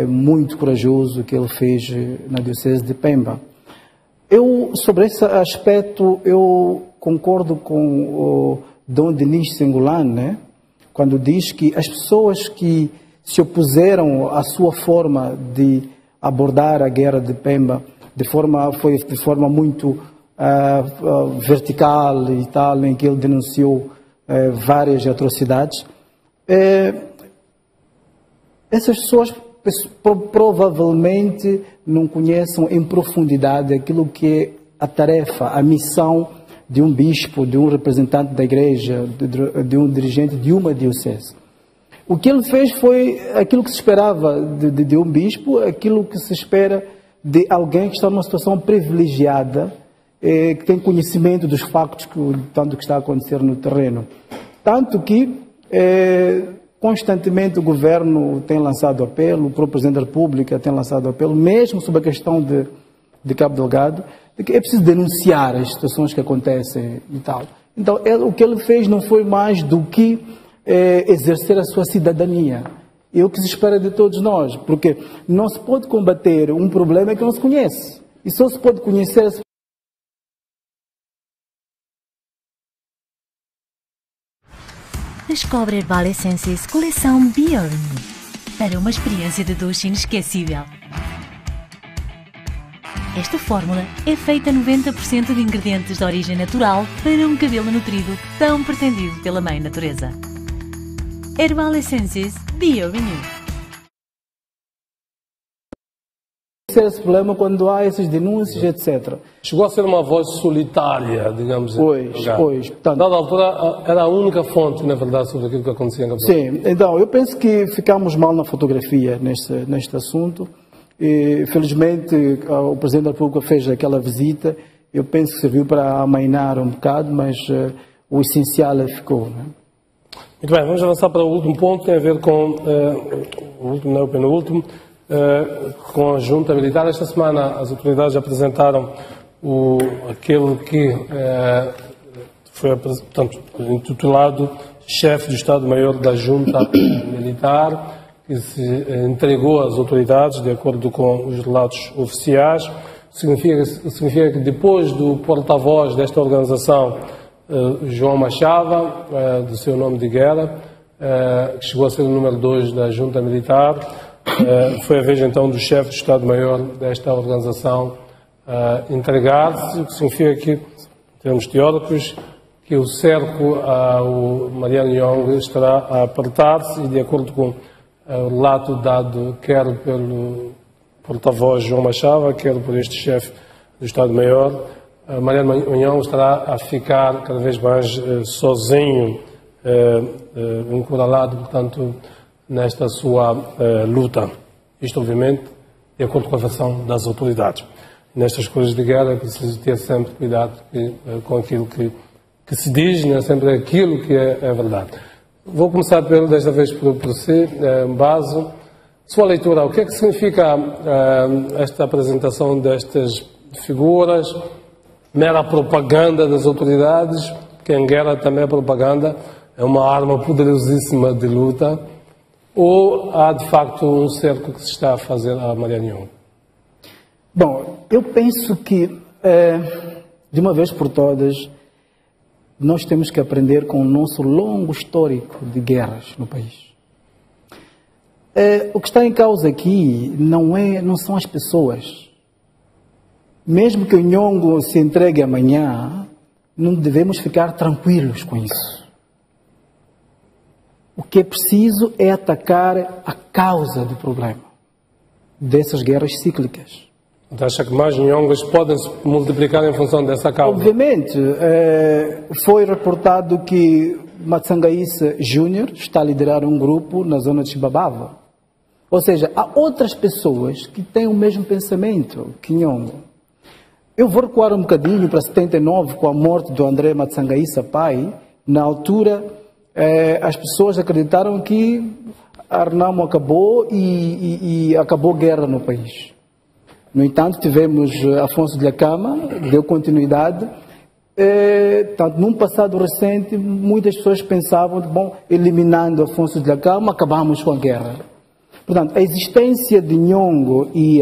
muito corajoso que ele fez na Diocese de Pemba. Sobre esse aspecto, eu concordo com o Dom Denis Sengulan, né? Quando diz que as pessoas que se opuseram à sua forma de abordar a guerra de Pemba foi de forma muito vertical e tal, em que ele denunciou várias atrocidades. Essas pessoas provavelmente não conhecem em profundidade aquilo que é a tarefa, a missão de um bispo, de um representante da igreja, de um dirigente de uma diocese. O que ele fez foi aquilo que se esperava de um bispo, aquilo que se espera de alguém que está numa situação privilegiada, que tem conhecimento dos factos, tanto que está a acontecer no terreno. Tanto que constantemente o governo tem lançado apelo, o próprio Presidente da República tem lançado apelo, mesmo sobre a questão de Cabo Delgado, de que é preciso denunciar as situações que acontecem e tal. Então, o que ele fez não foi mais do que exercer a sua cidadania. É o que se espera de todos nós, porque não se pode combater um problema que não se conhece. E só se pode conhecer esse. Descobre Herbal Essences coleção Beyond para uma experiência de duche inesquecível. Esta fórmula é feita a 90% de ingredientes de origem natural para um cabelo nutrido tão pretendido pela Mãe Natureza. Herbal Essences Bio-Renew. Esse problema quando há essas denúncias, etc. Chegou a ser uma voz solitária, digamos assim. Pois. Portanto, dada altura, era a única fonte, na verdade, sobre aquilo que acontecia em Cabo Delgado. Sim, então, eu penso que ficámos mal na fotografia neste assunto. E, felizmente, o Presidente da República fez aquela visita. Eu penso que serviu para amainar um bocado, mas o essencial ficou. Né? Muito bem, vamos avançar para o último ponto, tem a ver com o último, não é o penúltimo, com a junta militar. Esta semana as autoridades apresentaram aquele que foi, portanto, intitulado chefe do Estado-Maior da Junta Militar, que se entregou às autoridades, de acordo com os relatos oficiais. Significa que depois do porta-voz desta organização, João Machava, do seu nome de guerra, que chegou a ser o número 2 da Junta Militar, foi a vez então do chefe do Estado-Maior desta organização entregar-se, o que significa que, em termos teóricos, que o cerco ao Mariano Nhong estará a apertar-se e, de acordo com o relato dado quer pelo porta-voz João Machava, quer por este chefe do Estado-Maior, Mariano Nhong estará a ficar cada vez mais sozinho, encurralado, portanto, nesta sua luta. Isto, obviamente, de acordo com a versão das autoridades. Nestas coisas de guerra é preciso ter sempre cuidado com aquilo que se diz, nem sempre aquilo que é verdade. Vou começar desta vez por si, Baso. Sua leitura, o que é que significa esta apresentação destas figuras? Mera propaganda das autoridades, que em guerra também é propaganda, é uma arma poderosíssima de luta, ou há de facto um cerco que se está a fazer a Mariano Nhong? Bom, eu penso que, de uma vez por todas, nós temos que aprender com o nosso longo histórico de guerras no país. O que está em causa aqui não são as pessoas. Mesmo que o Nhong se entregue amanhã, não devemos ficar tranquilos com isso. O que é preciso é atacar a causa do problema, dessas guerras cíclicas. Então, acha que mais Nhongas podem se multiplicar em função dessa causa? Obviamente. Foi reportado que Matsangaíça Júnior está a liderar um grupo na zona de Chibabava. Ou seja, há outras pessoas que têm o mesmo pensamento que Nhong. Eu vou recuar um bocadinho para 79, com a morte do André Matsangaíça pai. Na altura, as pessoas acreditaram que a Renamo acabou e acabou a guerra no país. No entanto, tivemos Afonso de Lhakama, deu continuidade. Tanto num passado recente, muitas pessoas pensavam que, bom, eliminando Afonso de Lhakama, acabamos com a guerra. Portanto, a existência de Nhongo e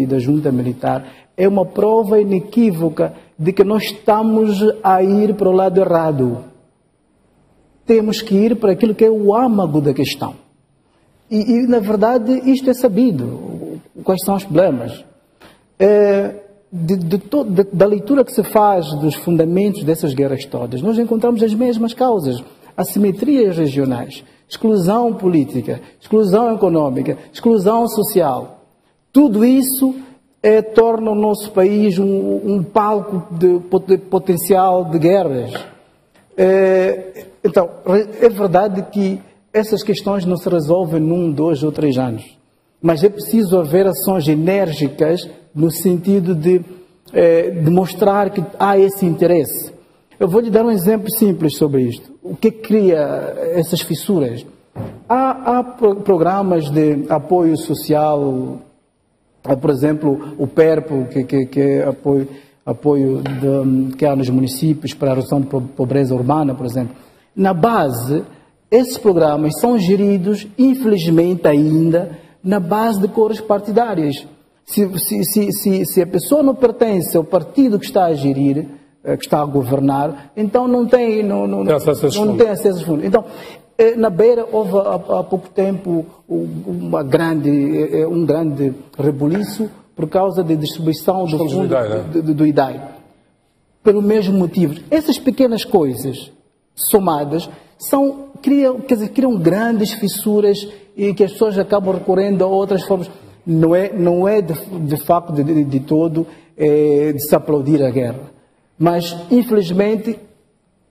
da junta militar é uma prova inequívoca de que nós estamos a ir para o lado errado. Temos que ir para aquilo que é o âmago da questão. E na verdade, isto é sabido. Quais são os problemas? Da leitura que se faz dos fundamentos dessas guerras todas, nós encontramos as mesmas causas: assimetrias regionais, exclusão política, exclusão econômica, exclusão social. Tudo isso torna o nosso país um palco de potencial de guerras. Então, é verdade que essas questões não se resolvem num, 2 ou 3 anos, mas é preciso haver ações enérgicas no sentido de mostrar que há esse interesse. Eu vou lhe dar um exemplo simples sobre isto. O que cria essas fissuras? Há programas de apoio social, por exemplo, o PERPO, que é apoio que há nos municípios para a redução de pobreza urbana, por exemplo. Na base, esses programas são geridos, infelizmente ainda, na base de cores partidárias. Se a pessoa não pertence ao partido que está a gerir, que está a governar, então não tem acesso aos fundos. Então, na Beira houve há pouco tempo um grande rebuliço por causa da distribuição do fundo do IDAI. Pelo mesmo motivo. Essas pequenas coisas somadas criam grandes fissuras e que as pessoas acabam recorrendo a outras formas. Não é de facto de todo de se aplaudir a guerra, mas infelizmente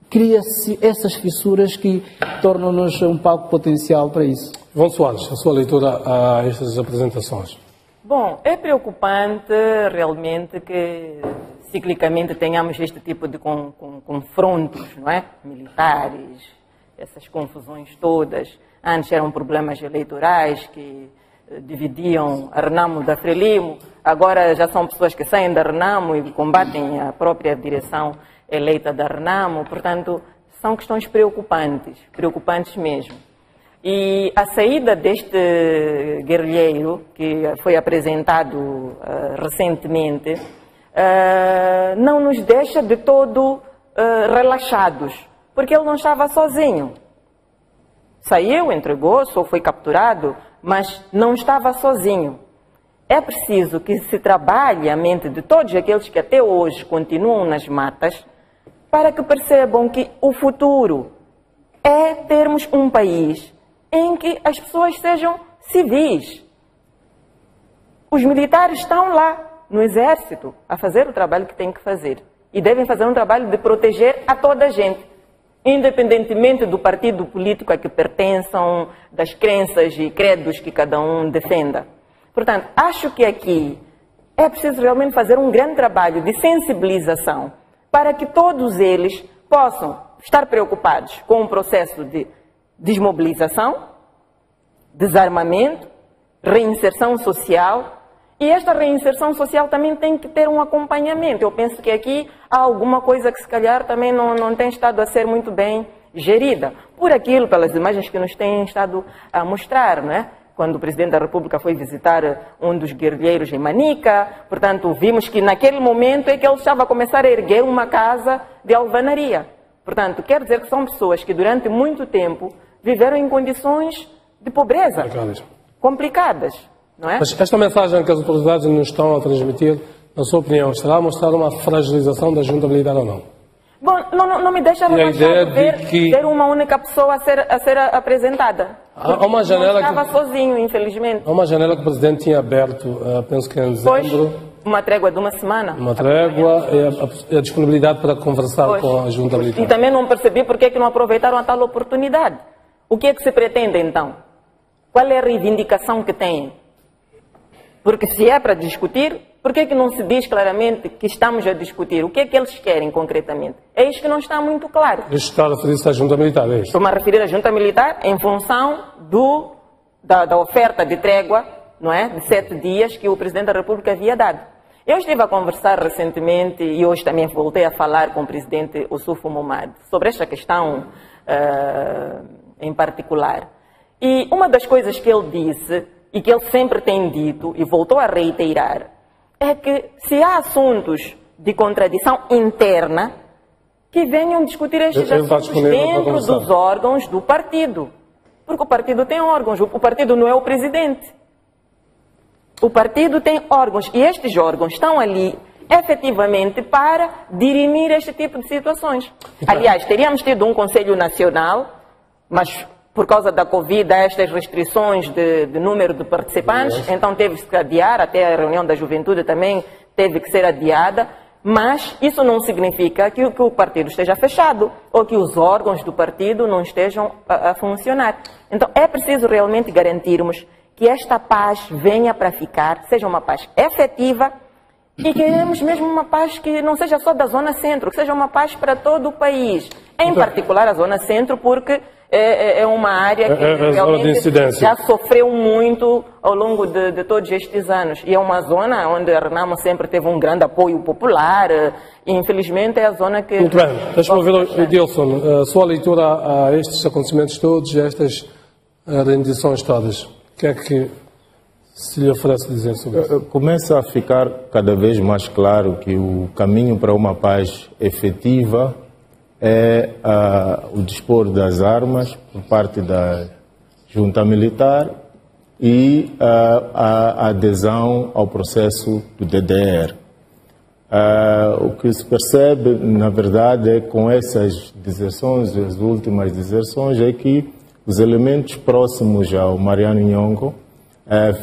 cria-se essas fissuras que tornam-nos um palco potencial para isso. João Soares, a sua leitura a estas apresentações? Bom, é preocupante realmente que ciclicamente tenhamos este tipo de confrontos, não é? Militares, essas confusões todas. Antes eram problemas eleitorais que dividiam a Renamo da Frelimo, agora já são pessoas que saem da Renamo e combatem a própria direção eleita da Renamo. Portanto, são questões preocupantes mesmo. E a saída deste guerrilheiro, que foi apresentado recentemente, não nos deixa de todo relaxados, porque ele não estava sozinho. Saiu, entregou-se ou foi capturado, mas não estava sozinho. É preciso que se trabalhe a mente de todos aqueles que até hoje continuam nas matas, para que percebam que o futuro é termos um país em que as pessoas sejam civis. Os militares estão lá no exército a fazer o trabalho que têm que fazer. E devem fazer um trabalho de proteger a toda a gente, independentemente do partido político a que pertençam, das crenças e credos que cada um defenda. Portanto, acho que aqui é preciso realmente fazer um grande trabalho de sensibilização para que todos eles possam estar preocupados com o processo de desmobilização, desarmamento, reinserção social. E esta reinserção social também tem que ter um acompanhamento. Eu penso que aqui há alguma coisa que se calhar também não tem estado a ser muito bem gerida. Por aquilo, pelas imagens que nos têm estado a mostrar, não é? Quando o Presidente da República foi visitar um dos guerrilheiros em Manica, portanto, vimos que naquele momento é que ele estava a começar a erguer uma casa de alvenaria. Portanto, quer dizer que são pessoas que durante muito tempo viveram em condições de pobreza complicadas. Não é? Mas esta mensagem que as autoridades nos estão a transmitir, na sua opinião, estará a mostrar uma fragilização da junta militar ou não? Bom, não me deixa relaxado ver uma única pessoa a ser apresentada. Há uma janela não estava sozinho, infelizmente. Há uma janela que o Presidente tinha aberto, penso que em dezembro. Pois, uma trégua de uma semana. Uma trégua e a disponibilidade para conversar com a junta militar. E também não percebi porque é que não aproveitaram a tal oportunidade. O que é que se pretende então? Qual é a reivindicação que têm? Porque se é para discutir, por que é que não se diz claramente que estamos a discutir? O que é que eles querem concretamente? É isso que não está muito claro. Isto está a referir-se à junta militar, é isto? Estou-me a referir à junta militar em função da oferta de trégua, não é? De 7 dias que o Presidente da República havia dado. Eu estive a conversar recentemente e hoje também voltei a falar com o Presidente Ossufo Momad sobre esta questão em particular. E uma das coisas que ele disse e que ele sempre tem dito e voltou a reiterar, é que se há assuntos de contradição interna, que venham discutir estes assuntos dentro dos órgãos do partido. Porque o partido tem órgãos, o partido não é o presidente. O partido tem órgãos e estes órgãos estão ali efetivamente para dirimir este tipo de situações. Aliás, teríamos tido um Conselho Nacional, mas por causa da Covid, há estas restrições de número de participantes, então teve que adiar, até a reunião da juventude também teve que ser adiada, mas isso não significa que o partido esteja fechado, ou que os órgãos do partido não estejam a funcionar. Então é preciso realmente garantirmos que esta paz venha para ficar, seja uma paz efetiva, e queremos mesmo uma paz que não seja só da Zona Centro, que seja uma paz para todo o país, em particular a Zona Centro, porque é uma área que realmente já sofreu muito ao longo de todos estes anos. E é uma zona onde a Renamo sempre teve um grande apoio popular e infelizmente é a zona que... Muito bem. Deixa-me ouvir, Edilson, a sua leitura a estes acontecimentos todos, a estas rendições todas. O que é que se lhe oferece dizer sobre isso? Começa a ficar cada vez mais claro que o caminho para uma paz efetiva é o dispor das armas por parte da junta militar e a adesão ao processo do DDR. O que se percebe, na verdade, é com essas deserções, as últimas deserções, é que os elementos próximos ao Mariano Nhongo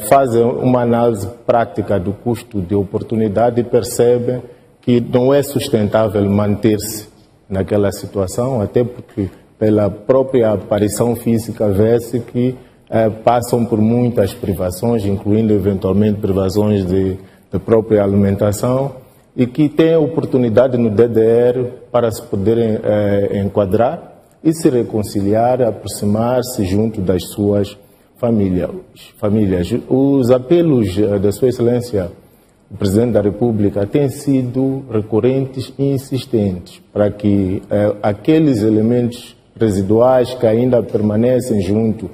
fazem uma análise prática do custo de oportunidade e percebem que não é sustentável manter-se naquela situação, até porque pela própria aparição física vê-se que passam por muitas privações, incluindo eventualmente privações de própria alimentação, e que têm a oportunidade no DDR para se poderem enquadrar e se reconciliar, aproximar-se junto das suas famílias. Os apelos da Sua Excelência, o Presidente da República, têm sido recorrentes e insistentes para que aqueles elementos residuais que ainda permanecem junto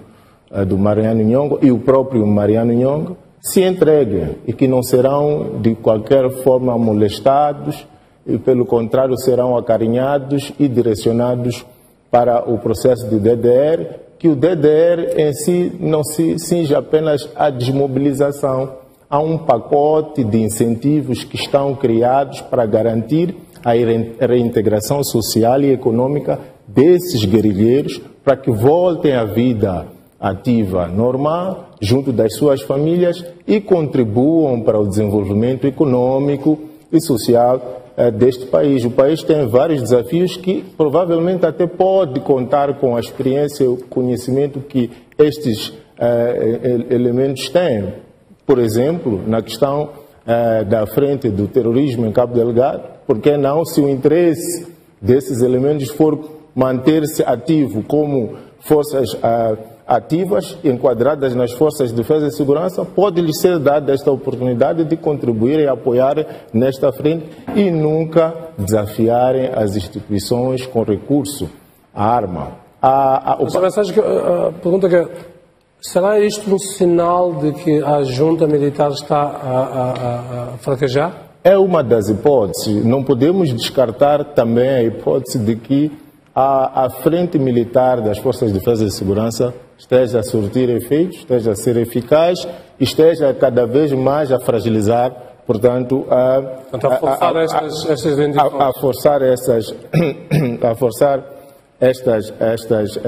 do Mariano Nhongo e o próprio Mariano Nhongo se entreguem e que não serão de qualquer forma molestados e, pelo contrário, serão acarinhados e direcionados para o processo de DDR, que o DDR em si não se cinge apenas à desmobilização. Há um pacote de incentivos que estão criados para garantir a reintegração social e econômica desses guerrilheiros para que voltem à vida ativa normal, junto das suas famílias e contribuam para o desenvolvimento econômico e social deste país. O país tem vários desafios que provavelmente até pode contar com a experiência e o conhecimento que estes elementos têm. Por exemplo, na questão da frente do terrorismo em Cabo Delgado, por que não, se o interesse desses elementos for manter-se ativo como forças ativas, enquadradas nas forças de defesa e segurança, pode-lhes ser dada esta oportunidade de contribuir e apoiar nesta frente e nunca desafiarem as instituições com recurso à arma. A pergunta que será isto um sinal de que a junta militar está a fraquejar? É uma das hipóteses. Não podemos descartar também a hipótese de que a frente militar das Forças de Defesa e Segurança esteja a surtir efeitos, esteja a ser eficaz, esteja cada vez mais a fragilizar, portanto, a forçar estas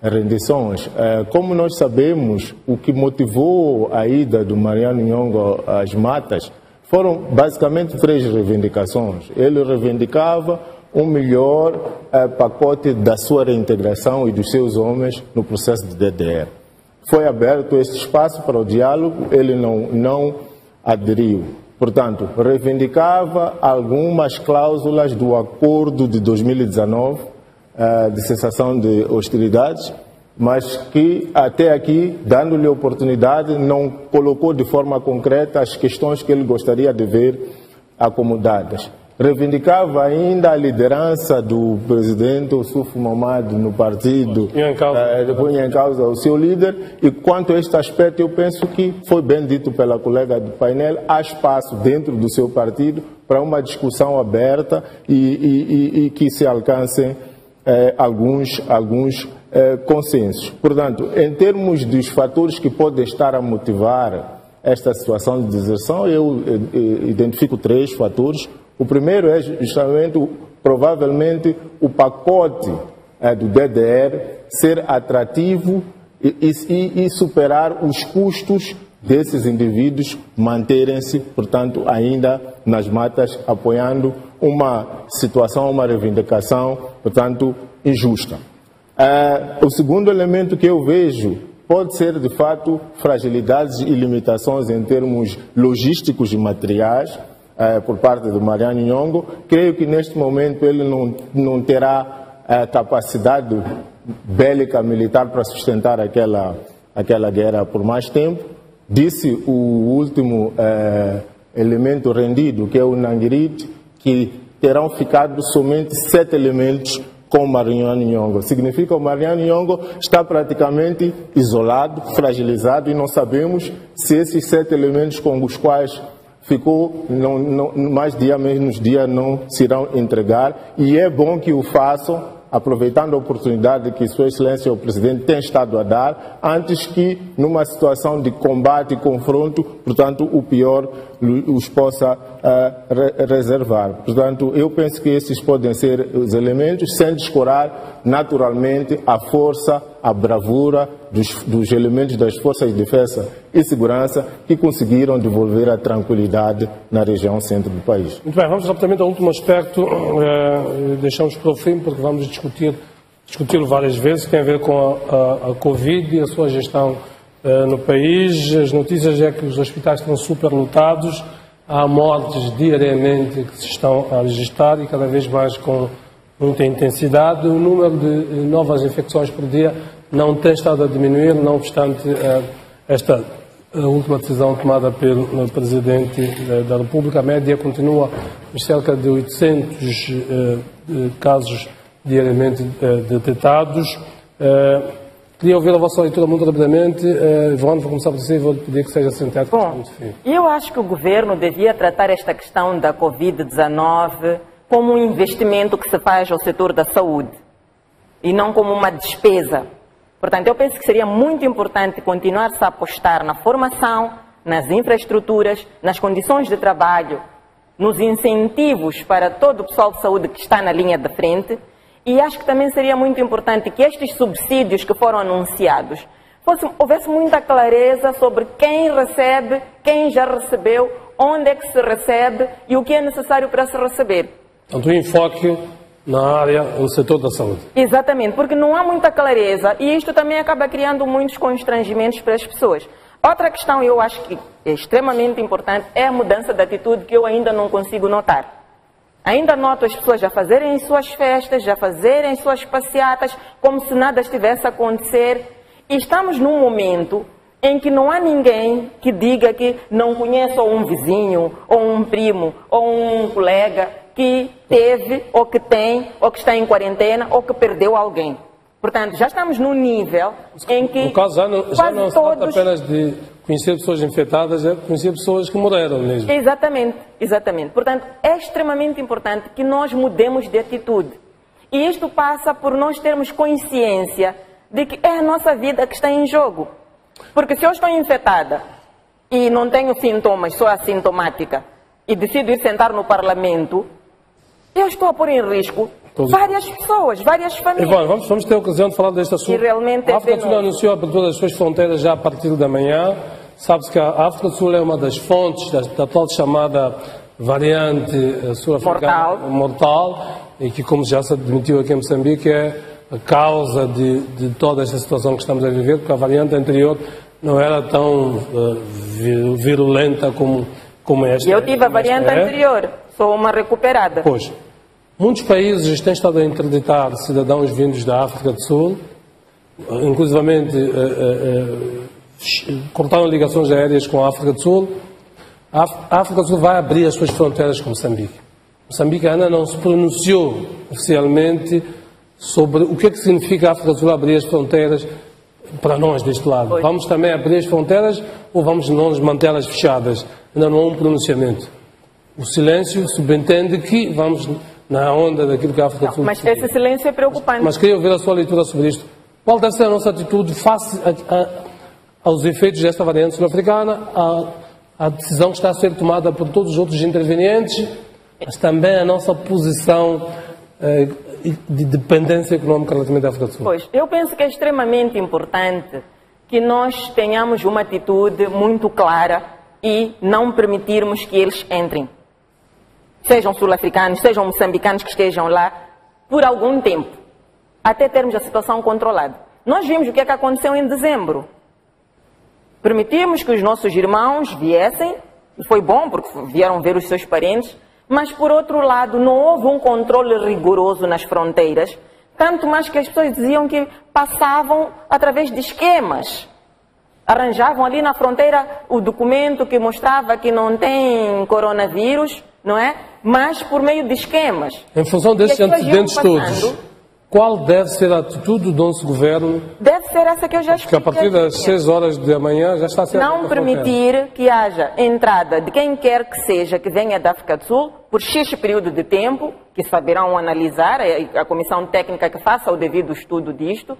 rendições. Como nós sabemos, o que motivou a ida do Mariano Nhongo às matas foram basicamente 3 reivindicações. Ele reivindicava um melhor pacote da sua reintegração e dos seus homens no processo de DDR. Foi aberto esse espaço para o diálogo, ele não aderiu. Portanto, reivindicava algumas cláusulas do acordo de 2019 de cessação de hostilidades, mas que até aqui, dando-lhe oportunidade, não colocou de forma concreta as questões que ele gostaria de ver acomodadas. Reivindicava ainda a liderança do presidente Ossufo Mahamadou no partido, punha em causa o seu líder, e quanto a este aspecto eu penso que foi bem dito pela colega do painel, há espaço dentro do seu partido para uma discussão aberta e que se alcancem alguns consensos. Portanto, em termos dos fatores que podem estar a motivar esta situação de deserção, eu identifico 3 fatores. O primeiro é justamente, provavelmente, o pacote do DDR ser atrativo e superar os custos desses indivíduos manterem-se, portanto, ainda nas matas, apoiando uma situação, uma reivindicação, portanto, injusta. O segundo elemento que eu vejo pode ser, de fato, fragilidades e limitações em termos logísticos e materiais, por parte do Mariano Nhongo. Creio que neste momento ele não terá capacidade bélica militar para sustentar aquela guerra por mais tempo. Disse o último elemento rendido, que é o Nanguirite, que terão ficado somente 7 elementos com o Mariano Nhongo. Significa que o Mariano Nhongo está praticamente isolado, fragilizado, e não sabemos se esses 7 elementos com os quais ficou, mais dia, menos dia, não se irão entregar, e é bom que o façam, aproveitando a oportunidade que Sua Excelência o Presidente tem estado a dar, antes que, numa situação de combate e confronto, portanto, o pior os possa reservar. Portanto, eu penso que esses podem ser os elementos, sem descurar, naturalmente, a força, a bravura dos elementos das Forças de Defesa e Segurança que conseguiram devolver a tranquilidade na região centro do país. Muito bem, vamos rapidamente ao último aspecto, deixamos para o fim, porque vamos discuti-lo várias vezes, que tem a ver com a Covid e a sua gestão no país. As notícias é que os hospitais estão superlotados, há mortes diariamente que se estão a registrar e cada vez mais com muita intensidade. O número de novas infecções por dia não tem estado a diminuir, não obstante esta última decisão tomada pelo Presidente da República. A média continua em cerca de 800 casos diariamente detectados. Queria ouvir a vossa leitura muito rapidamente. Ivone, vou começar por si e vou pedir que seja sentado. Bom, eu acho que o Governo devia tratar esta questão da Covid-19 como um investimento que se faz ao setor da saúde e não como uma despesa. Portanto, eu penso que seria muito importante continuar-se a apostar na formação, nas infraestruturas, nas condições de trabalho, nos incentivos para todo o pessoal de saúde que está na linha de frente. E acho que também seria muito importante que estes subsídios que foram anunciados, houvesse muita clareza sobre quem recebe, quem já recebeu, onde é que se recebe e o que é necessário para se receber. Portanto, o enfoque na área, no setor da saúde. Exatamente, porque não há muita clareza e isto também acaba criando muitos constrangimentos para as pessoas. Outra questão, eu acho que é extremamente importante, é a mudança de atitude que eu ainda não consigo notar. Ainda noto as pessoas já fazerem suas festas, já fazerem suas passeatas, como se nada estivesse a acontecer. E estamos num momento em que não há ninguém que diga que não conhece ou um vizinho, ou um primo, ou um colega que teve, ou que tem, ou que está em quarentena, ou que perdeu alguém. Portanto, já estamos num nível em que no caso, já não se trata apenas de conhecer pessoas infectadas, é conhecer pessoas que morreram mesmo. Exatamente, exatamente. Portanto, é extremamente importante que nós mudemos de atitude. E isto passa por nós termos consciência de que é a nossa vida que está em jogo. Porque se eu estou infectada e não tenho sintomas, sou assintomática, e decido ir sentar no Parlamento, eu estou a pôr em risco várias pessoas, várias famílias. Ivone, vamos ter a ocasião de falar deste assunto. E realmente a África do Sul anunciou a abertura das suas fronteiras já a partir da manhã. Sabe-se que a África do Sul é uma das fontes da tal chamada variante sul-africana mortal, e que, como já se admitiu aqui em Moçambique, é a causa de toda esta situação que estamos a viver, porque a variante anterior não era tão virulenta como esta. Eu tive a variante anterior, sou uma recuperada. Pois. Muitos países têm estado a interditar cidadãos vindos da África do Sul, inclusivamente cortaram ligações aéreas com a África do Sul. A África do Sul vai abrir as suas fronteiras com Moçambique. Moçambique ainda não se pronunciou oficialmente sobre o que é que significa a África do Sul abrir as fronteiras para nós deste lado. Pois. Vamos também abrir as fronteiras ou vamos mantê-las fechadas? Ainda não há um pronunciamento. O silêncio subentende que vamos na onda daquilo que a África do Sul... Mas esse silêncio é preocupante. Mas queria ouvir a sua leitura sobre isto. Qual deve ser a nossa atitude face aos efeitos desta variante sul-africana, a decisão que está a ser tomada por todos os outros intervenientes, mas também a nossa posição de dependência económica relativamente à África do Sul? Pois, eu penso que é extremamente importante que nós tenhamos uma atitude muito clara e não permitirmos que eles entrem. Sejam sul-africanos, sejam moçambicanos que estejam lá, por algum tempo, até termos a situação controlada. Nós vimos o que é que aconteceu em dezembro. Permitimos que os nossos irmãos viessem, e foi bom porque vieram ver os seus parentes, mas por outro lado não houve um controle rigoroso nas fronteiras, tanto mais que as pessoas diziam que passavam através de esquemas. Arranjavam ali na fronteira o documento que mostrava que não tem coronavírus, não é? Mas por meio de esquemas. Em função desses antecedentes todos, qual deve ser a atitude do nosso governo? Deve ser essa que eu já expliquei. Porque a partir das 6 horas da manhã já está a ser... Não permitir que haja entrada de quem quer que seja que venha da África do Sul por X período de tempo, que saberão analisar, a comissão técnica que faça o devido estudo disto,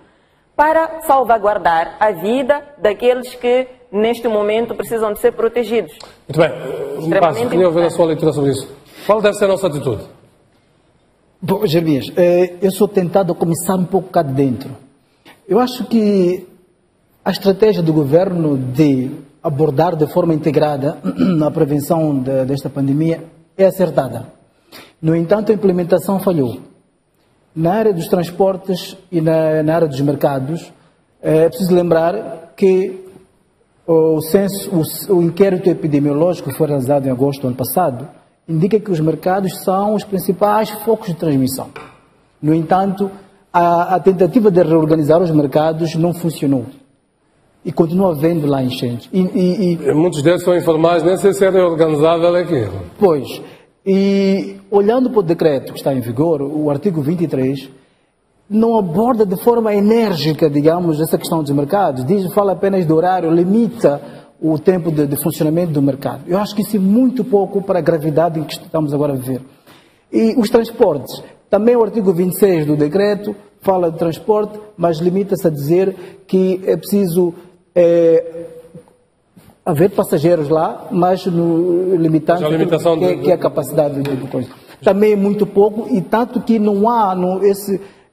para salvaguardar a vida daqueles que neste momento precisam de ser protegidos. Muito bem. Queria ouvir a sua leitura sobre isso. Qual deve ser a nossa atitude? Bom, Jeremias, eu sou tentado a começar um pouco cá de dentro. Eu acho que a estratégia do governo de abordar de forma integrada a prevenção desta pandemia é acertada. No entanto, a implementação falhou. Na área dos transportes e na área dos mercados, é preciso lembrar que o inquérito epidemiológico que foi realizado em agosto do ano passado indica que os mercados são os principais focos de transmissão. No entanto, a tentativa de reorganizar os mercados não funcionou. E continua havendo lá enchentes. Muitos deles são informais, nem sei se é reorganizável aquilo. Pois. E olhando para o decreto que está em vigor, o artigo 23, não aborda de forma enérgica, digamos, essa questão dos mercados. Fala apenas do horário, limita o tempo de funcionamento do mercado. Eu acho que isso é muito pouco para a gravidade em que estamos agora a viver. E os transportes. Também o artigo 26 do decreto fala de transporte, mas limita-se a dizer que é preciso haver passageiros lá, mas limitando que é a capacidade de coisa. Também é muito pouco, e tanto que não há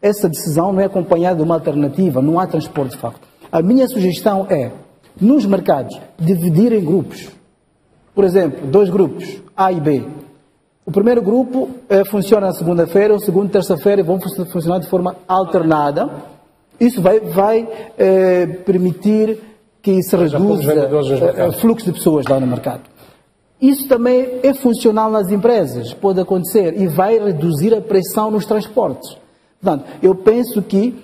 essa decisão não é acompanhada de uma alternativa, não há transporte de facto. A minha sugestão é, nos mercados, dividir em grupos. Por exemplo, 2 grupos, A e B. O primeiro grupo funciona na segunda-feira, o segundo terça-feira vão funcionar de forma alternada. Isso vai permitir que se reduza o fluxo de pessoas lá no mercado. Isso também é funcional nas empresas, pode acontecer, e vai reduzir a pressão nos transportes. Portanto, eu penso que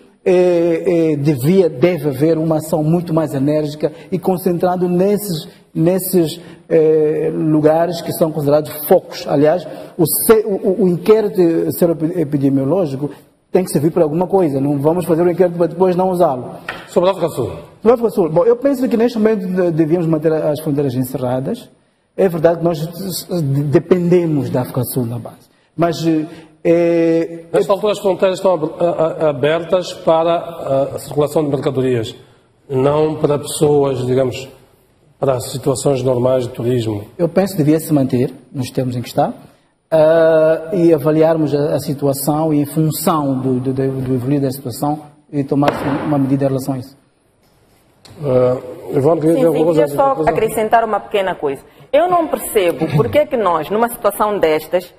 deve haver uma ação muito mais enérgica e concentrado nesses lugares que são considerados focos. Aliás, o inquérito epidemiológico tem que servir para alguma coisa. Não vamos fazer o inquérito para depois não usá-lo. Sobre a África do Sul. Sobre a África do Sul. Bom, eu penso que neste momento devíamos manter as fronteiras encerradas. É verdade que nós dependemos da África do Sul na base. Mas nesta altura as fronteiras estão abertas para a circulação de mercadorias, não para pessoas, digamos, para situações normais de turismo. Eu penso que devia se manter nos termos em que está e avaliarmos a situação e em função do evoluir da situação e tomar-se uma medida em relação a isso. Queria só acrescentar uma pequena coisa. Eu não percebo porque é que nós, numa situação destas,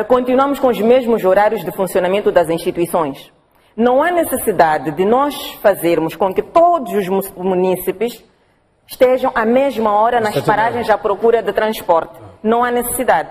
continuamos com os mesmos horários de funcionamento das instituições. Não há necessidade de nós fazermos com que todos os munícipes estejam à mesma hora nas paragens à procura de transporte. Não há necessidade.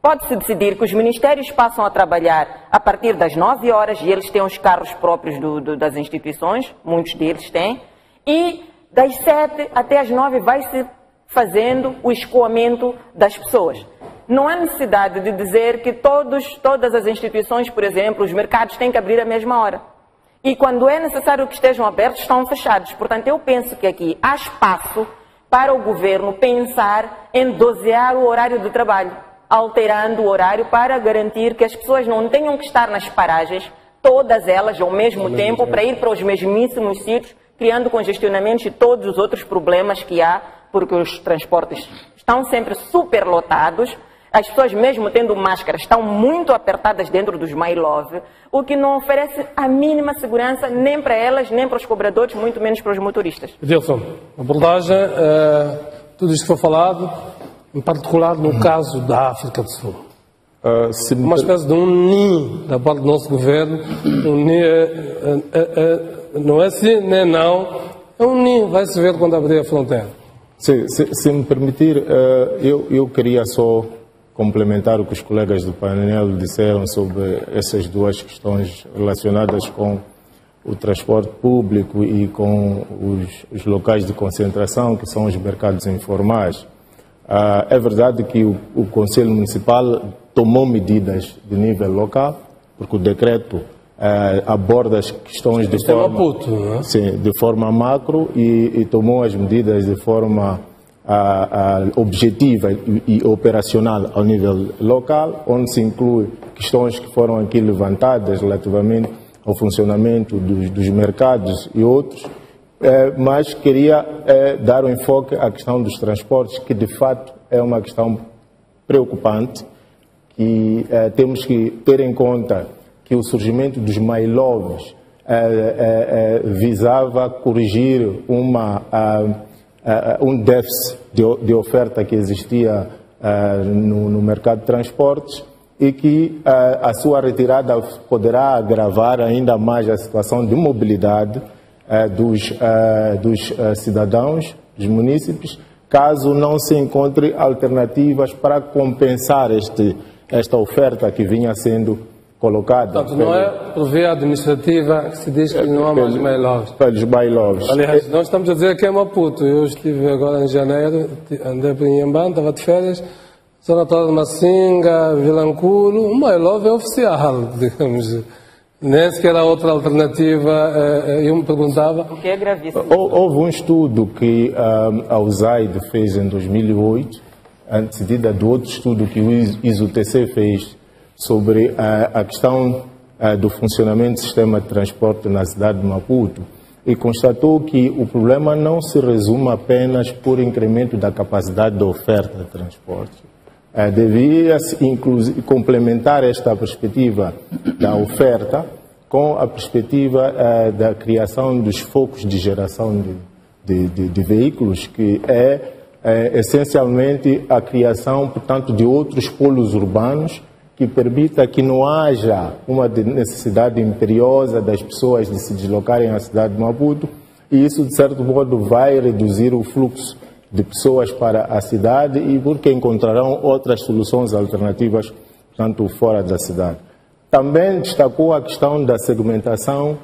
Pode-se decidir que os ministérios passam a trabalhar a partir das 9 horas e eles têm os carros próprios das instituições, muitos deles têm, e das 7 até as 9 vai-se fazendo o escoamento das pessoas. Não há necessidade de dizer que todas as instituições, por exemplo, os mercados têm que abrir à mesma hora. E quando é necessário que estejam abertos, estão fechados. Portanto, eu penso que aqui há espaço para o governo pensar em dosear o horário de trabalho, alterando o horário para garantir que as pessoas não tenham que estar nas paragens, todas elas ao mesmo tempo, para ir para os mesmíssimos sítios, criando congestionamentos e todos os outros problemas que há, porque os transportes estão sempre superlotados. As pessoas, mesmo tendo máscara, estão muito apertadas dentro dos My Love, o que não oferece a mínima segurança nem para elas, nem para os cobradores, muito menos para os motoristas. Edilson, abordagem, tudo isto que foi falado, em particular no caso da África do Sul. Uma espécie de NIM da parte do nosso governo, não é sim nem não, é um NIM, vai-se ver quando abrir a fronteira. Se me permitir, eu queria só complementar o que os colegas do painel disseram sobre essas duas questões relacionadas com o transporte público e com os locais de concentração, que são os mercados informais. É verdade que o Conselho Municipal tomou medidas de nível local, porque o decreto aborda as questões de forma macro e tomou as medidas de forma objetiva e operacional ao nível local, onde se inclui questões que foram aqui levantadas relativamente ao funcionamento dos mercados e outros, mas queria dar um enfoque à questão dos transportes, que de fato é uma questão preocupante, que temos que ter em conta que o surgimento dos My Loves visava corrigir um déficit de oferta que existia no mercado de transportes e que a sua retirada poderá agravar ainda mais a situação de mobilidade dos cidadãos, dos munícipes, caso não se encontre alternativas para compensar esta oferta que vinha sendo colocada. Portanto, não é por via administrativa que se diz que não há mais bailovs. Pelos bailovs. Aliás, nós estamos a dizer que é Maputo. Eu estive agora em janeiro, andei por Inhambane, estava de férias, Zona Toda de Massinga, Vilanculo, um bailov é oficial, digamos. Nem sequer há outra alternativa. Eu me perguntava... O que é gravíssimo. Houve um estudo que a USAID fez em 2008, antecedida do outro estudo que o ISUTC fez sobre a questão do funcionamento do sistema de transporte na cidade de Maputo, e constatou que o problema não se resume apenas por incremento da capacidade de oferta de transporte. Devia-se complementar esta perspectiva da oferta com a perspectiva da criação dos focos de geração de veículos, que é essencialmente a criação, portanto, de outros polos urbanos que permita que não haja uma necessidade imperiosa das pessoas de se deslocarem à cidade de Maputo, e isso, de certo modo, vai reduzir o fluxo de pessoas para a cidade, e porque encontrarão outras soluções alternativas, portanto, fora da cidade. Também destacou a questão da segmentação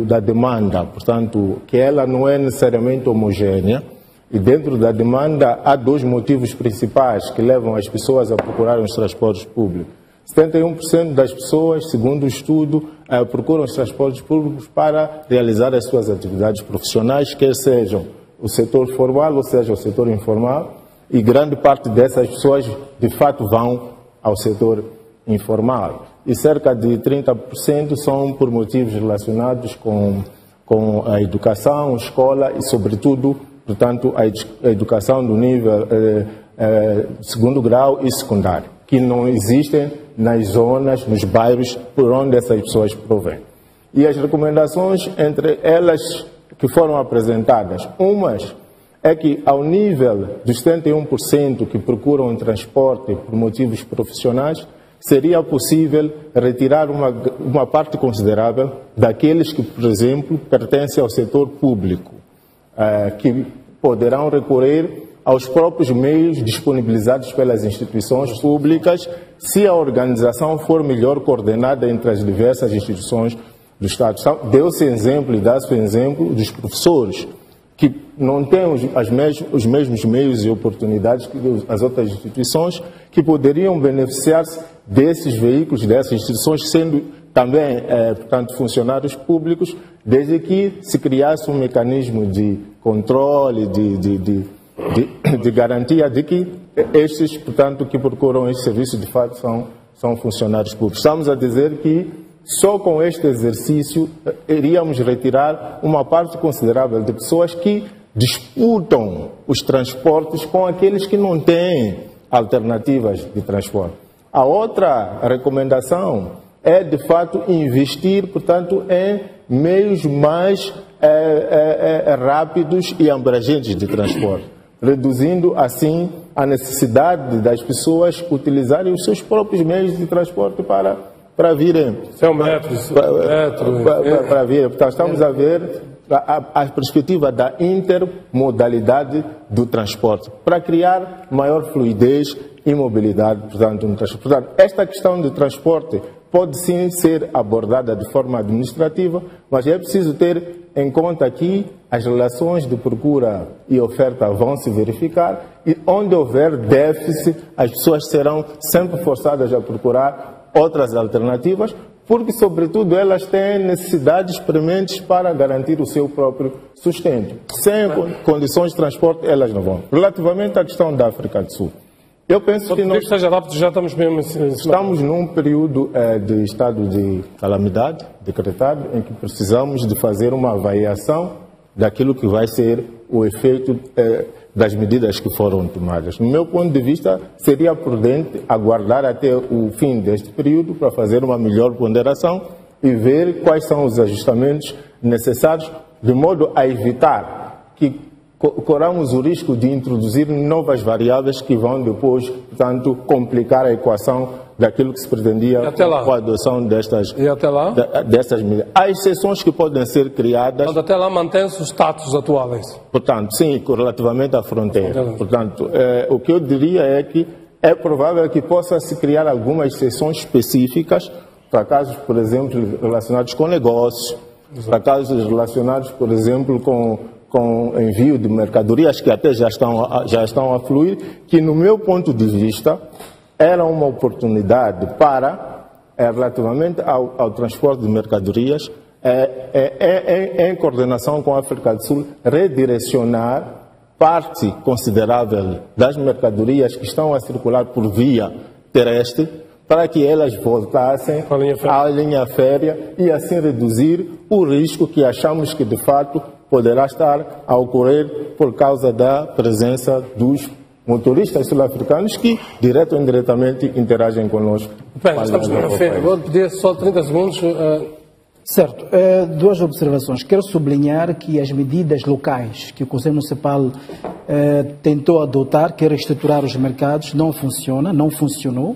da demanda, portanto, que ela não é necessariamente homogênea, e dentro da demanda há dois motivos principais que levam as pessoas a procurarem os transportes públicos. 71% das pessoas, segundo o estudo, procuram os transportes públicos para realizar as suas atividades profissionais, quer sejam o setor formal, ou seja, o setor informal, e grande parte dessas pessoas, de fato, vão ao setor informal. E cerca de 30% são por motivos relacionados com a educação, escola e, sobretudo, portanto, a educação do nível segundo grau e secundário, que não existem nas zonas, nos bairros por onde essas pessoas provêm. E as recomendações, entre elas que foram apresentadas, umas é que ao nível dos 71% que procuram um transporte por motivos profissionais, seria possível retirar uma parte considerável daqueles que, por exemplo, pertencem ao setor público, que poderão recorrer aos próprios meios disponibilizados pelas instituições públicas, se a organização for melhor coordenada entre as diversas instituições do Estado. Deu-se exemplo e dá-se o exemplo dos professores, que não têm os mesmos meios e oportunidades que as outras instituições, que poderiam beneficiar-se desses veículos, dessas instituições, sendo também, portanto, funcionários públicos, desde que se criasse um mecanismo de controle, de garantia de que estes, portanto, que procuram este serviço, de fato, são funcionários públicos. Estamos a dizer que só com este exercício iríamos retirar uma parte considerável de pessoas que disputam os transportes com aqueles que não têm alternativas de transporte. A outra recomendação é, de fato, investir, portanto, em meios mais rápidos e abrangentes de transporte, reduzindo, assim, a necessidade das pessoas utilizarem os seus próprios meios de transporte para virem. São metros, para virem. Portanto, estamos a ver a perspectiva da intermodalidade do transporte, para criar maior fluidez e mobilidade, portanto, no transporte. Portanto, esta questão de transporte pode sim ser abordada de forma administrativa, mas é preciso ter em conta que as relações de procura e oferta vão se verificar, e onde houver déficit, as pessoas serão sempre forçadas a procurar outras alternativas, porque, sobretudo, elas têm necessidades prementes para garantir o seu próprio sustento. Sem condições de transporte, elas não vão. Relativamente à questão da África do Sul, eu penso que nós seja rápido, já estamos mesmo estamos num período de estado de calamidade decretado, em que precisamos de fazer uma avaliação daquilo que vai ser o efeito das medidas que foram tomadas. No meu ponto de vista, seria prudente aguardar até o fim deste período para fazer uma melhor ponderação e ver quais são os ajustamentos necessários, de modo a evitar que corramos o risco de introduzir novas variáveis que vão depois, portanto, complicar a equação daquilo que se pretendia com a adoção destas medidas. Há exceções que podem ser criadas. Mas até lá mantém-se os status atuais. Portanto, sim, relativamente à fronteira. Portanto, o que eu diria é que é provável que possa se criar algumas exceções específicas para casos, por exemplo, relacionados com negócios, para casos relacionados, por exemplo, com envio de mercadorias que até já estão a fluir, que no meu ponto de vista era uma oportunidade para, relativamente ao transporte de mercadorias, em coordenação com a África do Sul, redirecionar parte considerável das mercadorias que estão a circular por via terrestre para que elas voltassem à linha férrea e assim reduzir o risco que achamos que de fato poderá estar a ocorrer por causa da presença dos motoristas sul-africanos que, direto ou indiretamente, interagem conosco. Bem, estamos no fim. Vou pedir só 30 segundos. Certo. Duas observações. Quero sublinhar que as medidas locais que o Conselho Municipal tentou adotar, que é reestruturar os mercados, não funcionou.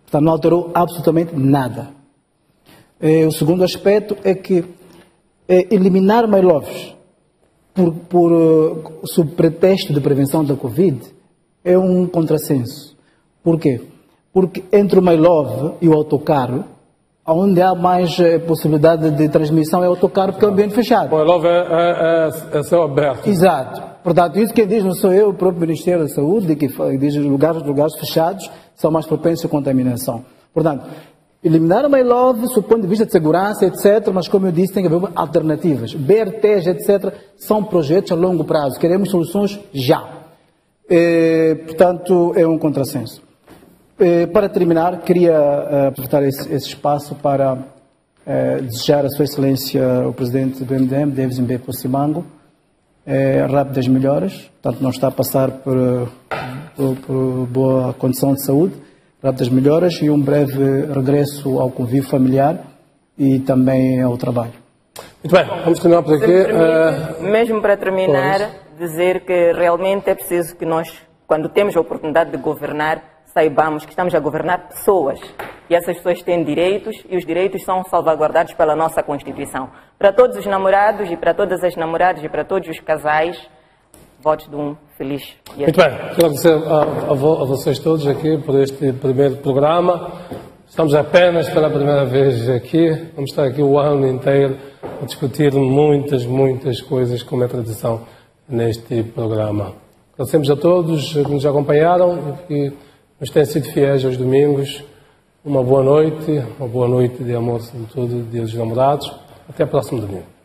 Portanto, não alterou absolutamente nada. O segundo aspecto é que eliminar Mailoves sob pretexto de prevenção da Covid é um contrassenso. Por quê? Porque entre o Mailove e o autocarro, onde há mais possibilidade de transmissão é o autocarro, porque é um ambiente fechado. O Mailove é céu aberto. Exato. Portanto, isso quem diz não sou eu, o próprio Ministério da Saúde, que diz que lugares fechados são mais propensos à contaminação. Portanto, eliminar o Mailove, do ponto de vista de segurança, etc., mas como eu disse, tem que haver alternativas. BRTs, etc., são projetos a longo prazo. Queremos soluções já. Portanto, é um contrassenso. Para terminar, queria aproveitar esse espaço para desejar a Sua Excelência, o Presidente do MDM, Davis Mbepo Simango, rápidas melhoras. Portanto, não está a passar por boa condição de saúde, rápidas melhoras e um breve regresso ao convívio familiar e também ao trabalho. Muito bem, vamos continuar por aqui. Mesmo para terminar, dizer que realmente é preciso que nós, quando temos a oportunidade de governar, saibamos que estamos a governar pessoas. E essas pessoas têm direitos e os direitos são salvaguardados pela nossa Constituição. Para todos os namorados e para todas as namoradas e para todos os casais, votos de um feliz dia. Muito bem, quero agradecer a vocês todos aqui por este primeiro programa. Estamos apenas pela primeira vez aqui. Vamos estar aqui o ano inteiro a discutir muitas coisas, como é tradição neste programa. Agradecemos a todos que nos acompanharam e que nos têm sido fiéis aos domingos. Uma boa noite de amor, sobretudo, dia dos namorados. Até o próximo domingo.